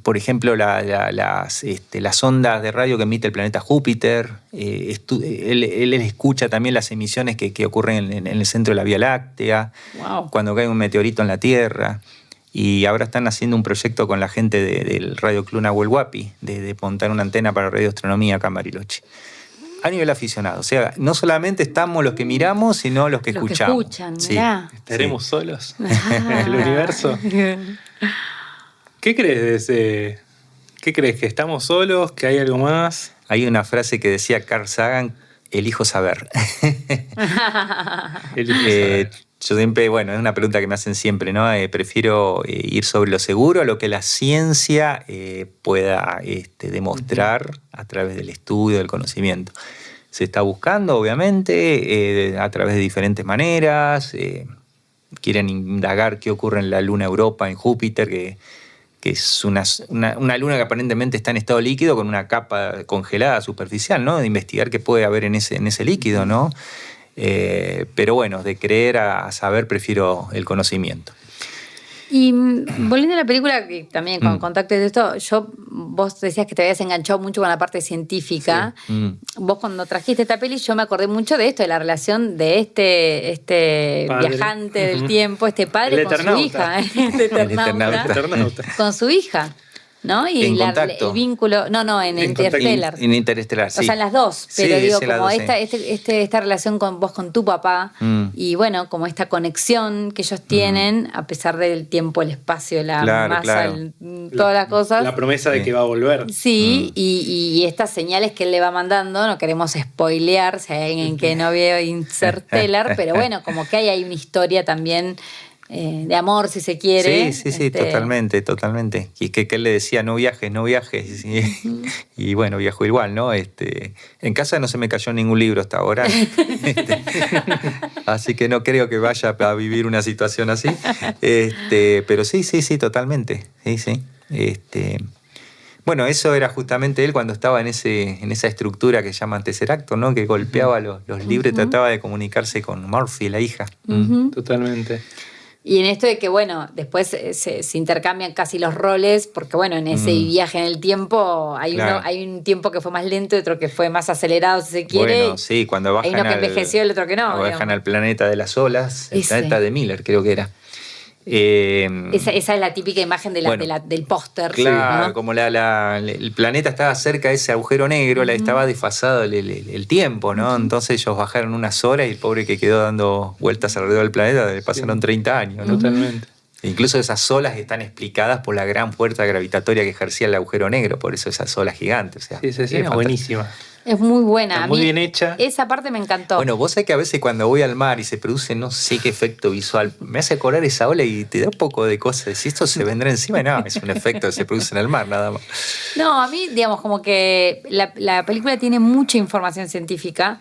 por ejemplo, las ondas de radio que emite el planeta Júpiter. Él escucha también las emisiones que ocurren en el centro de la Vía Láctea, cuando cae un meteorito en la Tierra. Y ahora están haciendo un proyecto con la gente del Radio Club Nahuel Huapi, de montar una antena para radioastronomía acá en Bariloche. A nivel aficionado. O sea, no solamente estamos los que miramos, sino los que escuchamos. Que escuchan, sí. mirá. ¿Estaremos solos en el universo? ¿Qué crees de ese? ¿Qué crees? ¿Que estamos solos? ¿Que hay algo más? Hay una frase que decía Carl Sagan, elijo saber. Yo siempre, bueno, es una pregunta que me hacen siempre, ¿no? Prefiero ir sobre lo seguro a lo que la ciencia pueda demostrar a través del estudio, del conocimiento. Se está buscando, obviamente, a través de diferentes maneras. Quieren indagar qué ocurre en la luna Europa, en Júpiter, que es una luna que aparentemente está en estado líquido con una capa congelada superficial, ¿no? De investigar qué puede haber en ese líquido, ¿no? Pero bueno, de creer a saber prefiero el conocimiento. Y volviendo a la película, que también con contacto de esto, vos decías que te habías enganchado mucho con la parte científica. Sí. Vos cuando trajiste esta peli, yo me acordé mucho de esto, de la relación de este viajante del tiempo, este padre con su hija. El Eternauta. Con su hija. ¿No? Y el vínculo. No, en Interstellar. En Interstellar, sí. O sea, las dos. Pero sí, digo, como dos, esta relación con vos, con tu papá, y bueno, como esta conexión que ellos tienen, a pesar del tiempo, el espacio, la masa, todas las cosas. La promesa de que va a volver. Sí, y estas señales que él le va mandando, no queremos spoilear, si hay alguien que no vio Interstellar, pero bueno, como que hay una historia también. De amor, si se quiere. Sí, totalmente. Y que él le decía, no viajes. Y bueno, viajó igual, ¿no? En casa no se me cayó ningún libro hasta ahora. Así que no creo que vaya a vivir una situación así. Pero sí, totalmente. Sí. Bueno, eso era justamente él cuando estaba en esa estructura que llaman Tesseracto, ¿no? Que golpeaba los libros y trataba de comunicarse con Murphy, la hija. Totalmente. Y en esto de que, bueno, después se intercambian casi los roles, porque, bueno, en ese viaje en el tiempo hay un tiempo que fue más lento y otro que fue más acelerado, si se quiere. Bueno, sí, cuando bajan hay uno que envejeció y el otro que no. Cuando bajan al planeta de las olas, el planeta de Miller, creo que era. Esa es la típica imagen del póster. Claro, ¿no? como el planeta estaba cerca de ese agujero negro, estaba desfasado el tiempo, ¿no? Entonces ellos bajaron unas horas y el pobre que quedó dando vueltas alrededor del planeta le pasaron 30 años, ¿no? Totalmente. Incluso esas olas están explicadas por la gran fuerza gravitatoria que ejercía el agujero negro, por eso esas olas gigantes. O sea, sí, es buenísima. Es muy buena. Está muy bien hecha. Esa parte me encantó. Bueno, vos sabés que a veces cuando voy al mar y se produce no sé qué efecto visual, me hace acordar esa ola y te da un poco de cosas. Si esto se vendrá encima, no, es un efecto que se produce en el mar, nada más. No, a mí, digamos, como que la película tiene mucha información científica,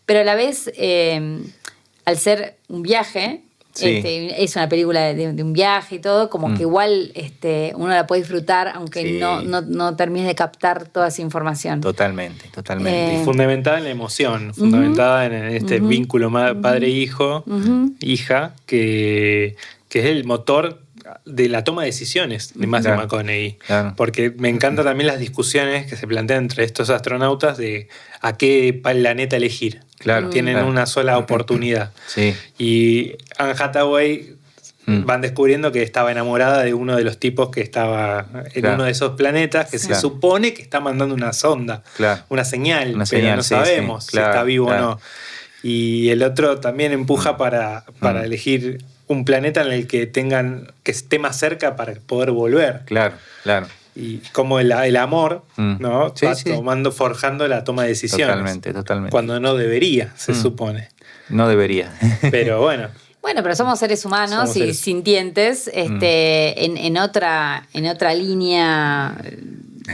pero a la vez, al ser un viaje... Sí. Es una película de un viaje y todo, como que igual uno la puede disfrutar, aunque no termine de captar toda esa información. Totalmente. Y fundamentada en la emoción, fundamentada en este vínculo padre-hijo, hija, que es el motor de la toma de decisiones de Matthew McConaughey. Claro. Porque me encantan también las discusiones que se plantean entre estos astronautas de a qué planeta elegir. Claro, tienen una sola oportunidad. Sí. Y Anne Hathaway van descubriendo que estaba enamorada de uno de los tipos que estaba en uno de esos planetas, que se supone que está mandando una sonda, una señal, pero no sabemos si está vivo o no. Y el otro también empuja para elegir un planeta en el que esté más cerca para poder volver. Claro. Y como el amor, ¿no? Va forjando la toma de decisiones. Totalmente. Cuando no debería, se supone. No debería. Pero bueno. Bueno, pero somos seres humanos sintientes. En otra línea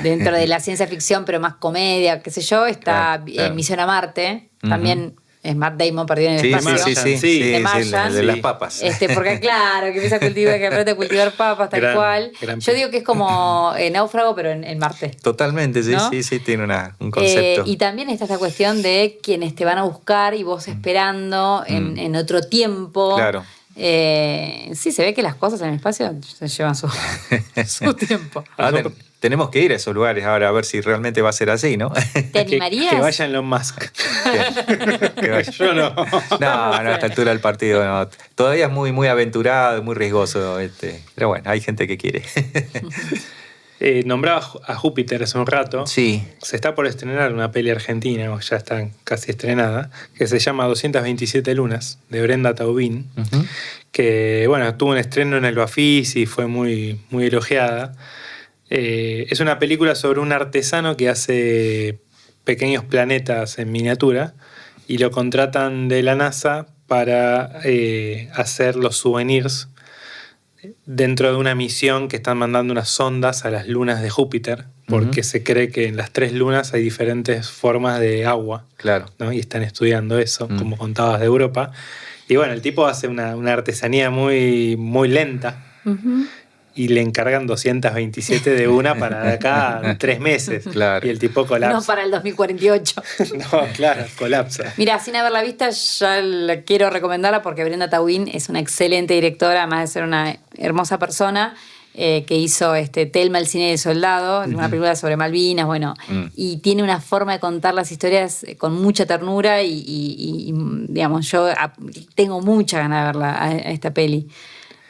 dentro de la ciencia ficción, pero más comedia, qué sé yo, está Misión a Marte. También es Matt Damon perdido en el espacio. Sí, de Martian. de las papas. Porque claro, que empieza que aprende a cultivar papas, tal cual. Yo digo que es como Náufrago, pero en Marte. Totalmente, ¿no? sí, tiene un concepto. Y también está esta cuestión de quienes te van a buscar y vos esperando en otro tiempo. Claro. Sí, se ve que las cosas en el espacio se llevan su tiempo. Tenemos que ir a esos lugares ahora a ver si realmente va a ser así, ¿no? ¿Te animarías? Que vaya Elon Musk. Que vaya. Yo no. No, a esta altura del partido no. Todavía es muy, muy aventurado, muy riesgoso. Pero bueno, hay gente que quiere. Nombraba a Júpiter hace un rato. Sí. Se está por estrenar una peli argentina, o ya está casi estrenada, que se llama 227 lunas, de Brenda Taubín, que bueno, tuvo un estreno en el Bafisi y fue muy, muy elogiada. Es una película sobre un artesano que hace pequeños planetas en miniatura y lo contratan de la NASA para hacer los souvenirs dentro de una misión que están mandando unas sondas a las lunas de Júpiter, porque se cree que en las 3 lunas hay diferentes formas de agua. Claro. ¿no? Y están estudiando eso, como contabas de Europa. Y bueno, el tipo hace una artesanía muy, muy lenta. Y le encargan 227 de una para de acá a 3 meses. Claro. Y el tipo colapsa. No para el 2048. No, claro, colapsa. Mira, sin haberla visto, ya la quiero recomendarla porque Brenda Taubín es una excelente directora, además de ser una hermosa persona, que hizo Thelma, el cine de soldado, una película sobre Malvinas, bueno, y tiene una forma de contar las historias con mucha ternura y digamos, yo tengo mucha ganas de verla a esta peli.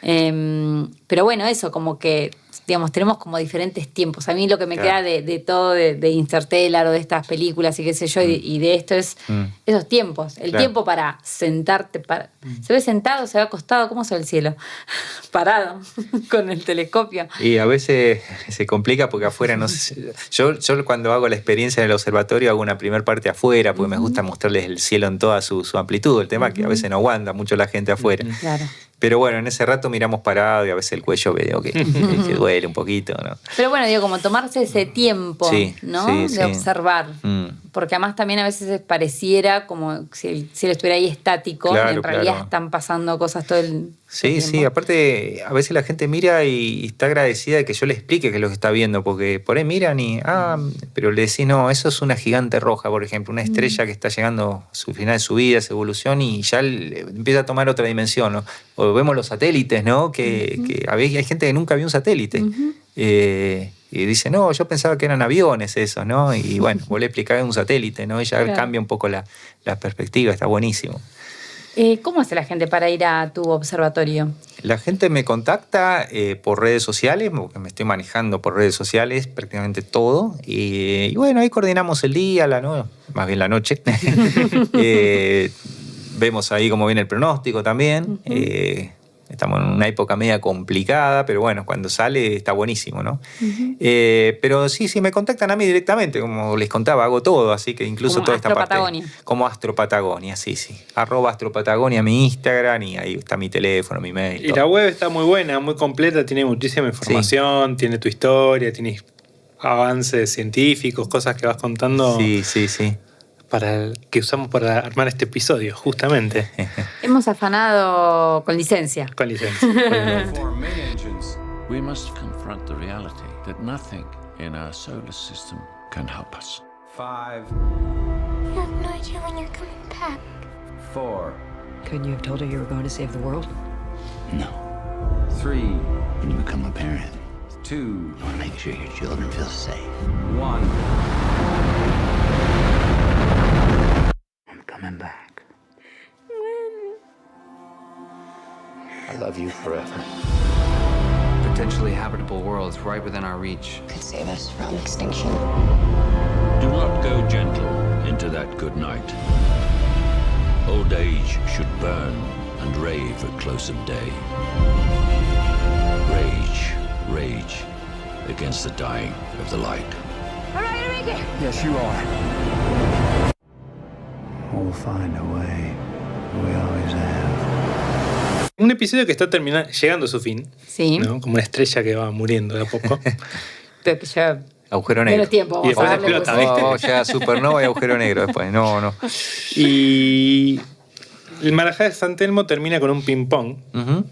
Pero bueno, eso, como que, digamos, tenemos como diferentes tiempos. A mí lo que me queda de todo, de Interstellar o de estas películas y qué sé yo, y de esto es esos tiempos. El tiempo para sentarte, ¿se ve sentado, se ve acostado? ¿Cómo se ve el cielo? Parado, con el telescopio. Y a veces se complica porque afuera no sé. Yo cuando hago la experiencia en el observatorio hago una primera parte afuera porque me gusta mostrarles el cielo en toda su amplitud. El tema es que a veces no aguanta mucho la gente afuera. Claro. Pero bueno, en ese rato miramos parado y a veces el cuello veo que duele un poquito, ¿no? Pero bueno, digo, como tomarse ese tiempo, Sí, ¿no? sí, de sí. observar. Porque además también a veces pareciera como si el cielo estuviera ahí estático Claro, y en realidad claro. están pasando cosas todo el Sí, tiempo. sí, aparte a veces la gente mira y está agradecida de que yo le explique qué es lo que está viendo, porque por ahí miran pero le decís, no, eso es una gigante roja, por ejemplo, una estrella que está llegando a su final de su vida, su evolución, y ya empieza a tomar otra dimensión, ¿no? O vemos los satélites, ¿no? Que a veces hay gente que nunca vio un satélite. Y dice, no, yo pensaba que eran aviones esos, ¿no? Y bueno, vos le explicás un satélite, ¿no? Y ya Claro. cambia un poco la perspectiva, está buenísimo. ¿Cómo hace la gente para ir a tu observatorio? La gente me contacta por redes sociales, porque me estoy manejando por redes sociales prácticamente todo. Y bueno, ahí coordinamos el día, más bien la noche. Vemos ahí cómo viene el pronóstico también. Estamos en una época media complicada, pero bueno, cuando sale está buenísimo, ¿no? Pero sí, me contactan a mí directamente, como les contaba, hago todo, así que incluso Como toda esta parte. Astropatagonia. Como Astropatagonia, sí. @Astropatagonia mi Instagram y ahí está mi teléfono, mi mail. Y todo. la web está muy buena, muy completa, tiene muchísima información, tiene tu historia, tiene avances científicos, cosas que vas contando Sí. que usamos para armar este episodio, justamente. Hemos afanado con licencia. Con licencia. We must confront the reality that nothing in our solar system can help us. 5, You have no idea when you're coming back. 4, Couldn't you have told her you were going to save the world? No. 3, When you become a parent, 2, you want to make sure your children feel safe. 1. I'm coming back. I love you forever. Potentially habitable worlds right within our reach. Could save us from extinction. Do not go gentle into that good night. Old age should burn and rave at close of day. Rage against the dying of the light. Yes, you are. We'll find a way. We always have. Un episodio que está llegando a su fin, Sí. ¿no? Como una estrella que va muriendo de a poco. Pero que ya Agujero negro. menos tiempo. Y Vamos a después darle, explota, pues. ¿viste? Ya supernova y agujero negro después. No. Y el Marajá de San Telmo termina con un ping-pong Ujú.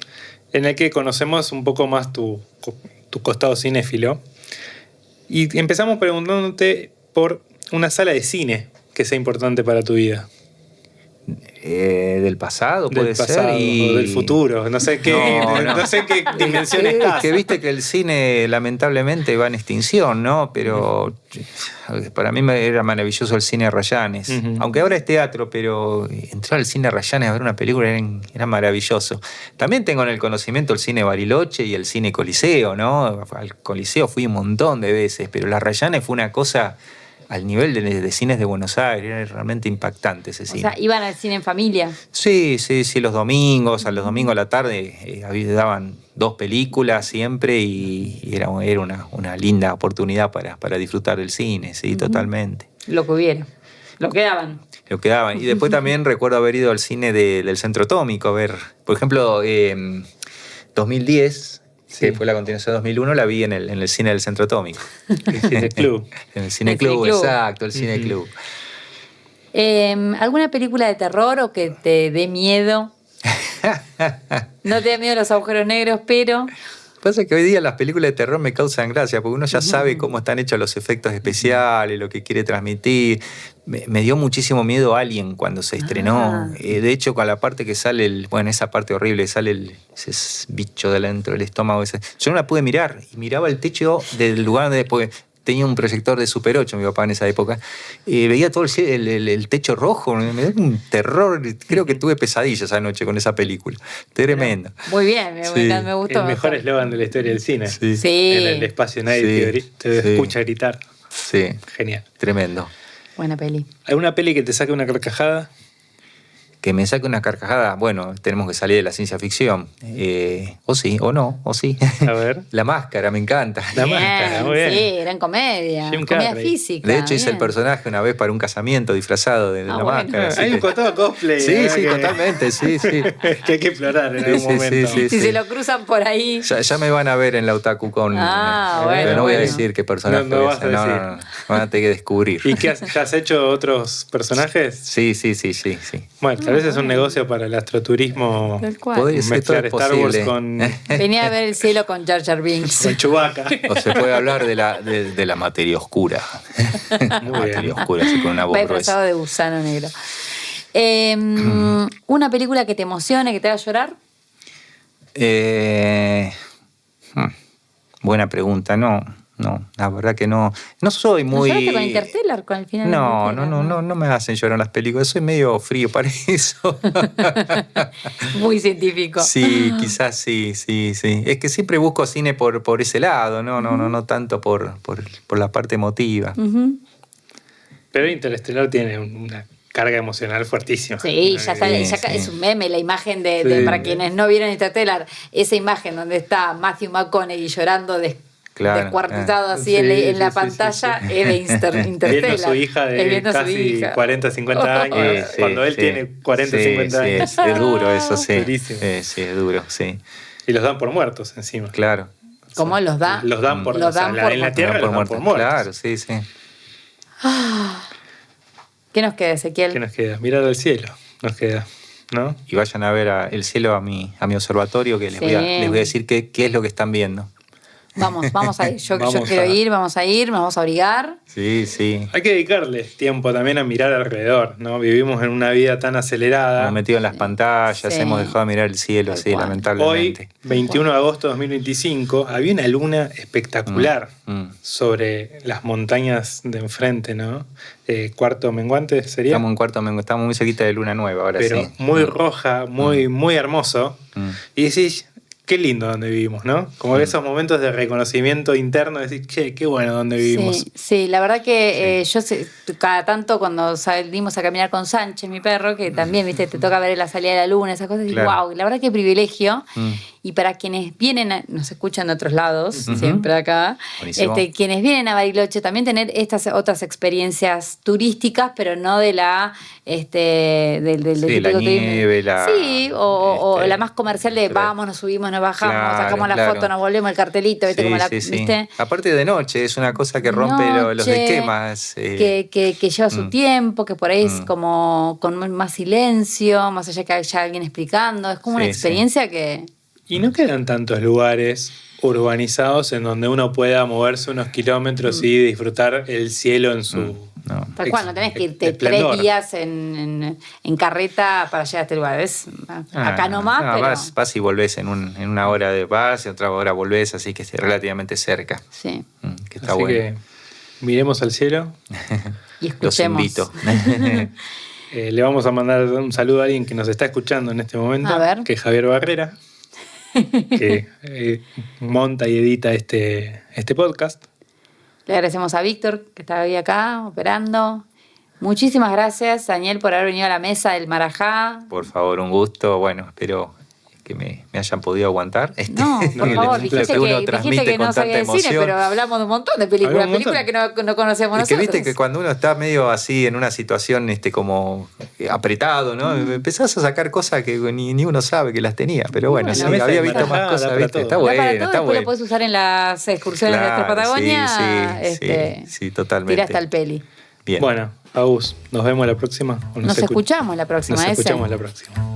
en el que conocemos un poco más tu costado cinéfilo. Y empezamos preguntándote por una sala de cine que sea importante para tu vida. Del pasado, puede Del pasado, ser. o del futuro. No sé qué, no sé en qué dimensión estás. Que viste que el cine lamentablemente va en extinción, ¿no? Pero para mí era maravilloso el cine Rayanes. Aunque ahora es teatro, pero entrar al cine Rayanes a ver una película era maravilloso. También tengo en el conocimiento el cine Bariloche y el cine Coliseo, ¿no? Al Coliseo fui un montón de veces, pero la Rayanes fue una cosa al nivel de cines de Buenos Aires, era realmente impactante ese cine. O sea, iban al cine en familia. Sí, los domingos, a los domingos a la tarde daban 2 películas siempre y era una linda oportunidad para disfrutar del cine, sí, totalmente. Lo que hubiera. Lo quedaban. Lo quedaban. Y después también recuerdo haber ido al cine del Centro Atómico a ver, por ejemplo, 2010... que fue la continuación de 2001, la vi en el cine del Centro Atómico. El Cine Club. En el Cine Club, exacto, el Cine Club. ¿Alguna película de terror o que te dé miedo? No te da miedo los agujeros negros, pero... Pasa que hoy día las películas de terror me causan gracia, porque uno ya sabe cómo están hechos los efectos especiales, lo que quiere transmitir. Me dio muchísimo miedo Alien cuando se estrenó. De hecho, con la parte que sale, esa parte horrible, sale ese bicho de dentro del estómago. Yo no la pude mirar, y miraba el techo del lugar donde después tenía un proyector de Super 8, mi papá en esa época. Veía todo el techo rojo, me dio un terror. Creo que tuve pesadillas esa noche con esa película. Tremendo. Muy bien, me gustó. El mejor eslogan de la historia del cine. Sí. En el espacio nadie te escucha gritar. Sí. Genial. Tremendo. Buena peli. ¿Alguna peli que te saque una carcajada? Que me saque una carcajada, bueno, tenemos que salir de la ciencia ficción. O sí, o no, o sí. A ver. La Máscara, me encanta. La Máscara, muy bien. Sí, era en comedia. Jim Comedia Carrey. física. De hecho, hice bien. el personaje una vez para un casamiento disfrazado de La bueno. Máscara. así Hay un que- costado cosplay. Sí, sí, que- totalmente, sí. que hay que explorar en algún momento. Si se lo cruzan por ahí. Ya me van a ver en la Otaku con. Bueno, pero no voy a bueno. decir qué personaje No voy a vas a hacer. decir. No. Van a tener que descubrir. ¿Y qué ya has hecho otros personajes? Sí. Bueno, tal vez es un negocio para el astroturismo. Tal cual. Podría ser todo Mezclar Star Wars posible. con Venía a ver el cielo con Jar Jar Binks. Chewbacca. O se puede hablar de la materia oscura. Materia oscura, así con una voz Va gruesa. disfrazado de gusano negro. ¿Una película que te emocione, que te haga llorar? Buena pregunta, no, la verdad que no. No soy muy. ¿No lloraste con Interstellar, con el final de Interstellar? No me hacen llorar las películas. Soy medio frío para eso. Muy científico. Sí, quizás sí. Es que siempre busco cine por ese lado, no tanto por la parte emotiva. Pero Interestelar tiene una carga emocional fuertísima. Sí, ya está, Sí, ya sí. es un meme la imagen de Sí. para quienes no vieron Interstellar, esa imagen donde está Matthew McConaughey llorando Claro, descuartizado así Sí, en la sí, pantalla, sí, sí. es de Interstellar. Viendo a su hija Es de viendo a su casi hija. 40, 50 años, Sí, cuando él sí. tiene 40, Sí, 50 sí, años. es duro eso, sí. Durísimo. Sí, es duro, sí. Y los dan por muertos encima. Claro. ¿Cómo los da? Los dan por, Los dan por en la Tierra los dan por muertos. Claro, sí. ¿Qué nos queda, Ezequiel? ¿Qué nos queda? Mirar al cielo. Nos queda, ¿no? Y vayan a ver el cielo a mi observatorio, que les Sí. les voy a decir qué es lo que están viendo. Vamos a ir. Yo Vamos quiero a- ir, vamos a ir, me vamos a abrigar. Sí. Hay que dedicarle tiempo también a mirar alrededor, ¿no? Vivimos en una vida tan acelerada. Hemos metido en las pantallas, Sí. hemos dejado de mirar el cielo, Tal sí, cual. Hoy, lamentablemente. 21 de agosto de 2025, había una luna espectacular sobre las montañas de enfrente, ¿no? Cuarto menguante sería. Estamos en cuarto, estamos muy cerquita de luna nueva ahora, pero sí. muy roja, muy hermoso. Y decís, qué lindo donde vivimos, ¿no? Como esos momentos de reconocimiento interno, decís, che, qué bueno donde vivimos. Sí, la verdad que yo cada tanto cuando salimos a caminar con Sánchez, mi perro, que también, viste, te toca ver la salida de la luna, esas cosas, y Claro. wow, la verdad que privilegio. Y para quienes vienen, nos escuchan de otros lados, siempre acá, Buenísimo. quienes vienen a Bariloche, también tener estas otras experiencias turísticas, pero no de la del Sí, la típico nieve, Sí, o la más comercial de claro. vamos, nos subimos, nos bajamos, Claro, sacamos la claro. foto, nos volvemos el cartelito, ¿viste? Como la, Sí. ¿viste? Aparte de noche, es una cosa que rompe los Noche, esquemas. que lleva su tiempo, que por ahí es como con más silencio, más allá que haya alguien explicando. Es como una Sí, experiencia que... Y no quedan tantos lugares urbanizados en donde uno pueda moverse unos kilómetros y disfrutar el cielo en su No. Tal cual, no tenés que irte Esplendor. 3 días en carreta para llegar a este lugar. Es acá nomás, pero... Vas y volvés en una hora vas, en otra hora volvés, así que es relativamente cerca. Sí. Que está Así bueno. que miremos al cielo. Y escuchemos. Los invito. Le vamos a mandar un saludo a alguien que nos está escuchando en este momento, A ver. que es Javier Barrera, que monta y edita este podcast. Le agradecemos a Víctor, que está hoy acá operando. Muchísimas gracias, Daniel, por haber venido a la mesa del Marajá. Por favor, un gusto. Bueno, espero que me hayan podido aguantar. No, por favor, dijiste que no con sabía tanta de cine, emoción. pero hablamos de un montón de películas. Hablamos un Películas que no conocemos Es que nosotros. viste que cuando uno está medio así en una situación como apretado, ¿no? Empezás a sacar cosas que ni uno sabe que las tenía. Pero bueno, Bueno, sí, la mesa había de visto Marajá más cosas, da para ¿viste? todo. Está Da para bueno, todo, está después bueno. lo puedes usar en las excursiones de Claro, nuestra Patagonia. sí, totalmente. Tira hasta el peli. Bien. Bueno, Agus, nos vemos la próxima. O Nos escuchamos la próxima. Nos ese. escuchamos la próxima.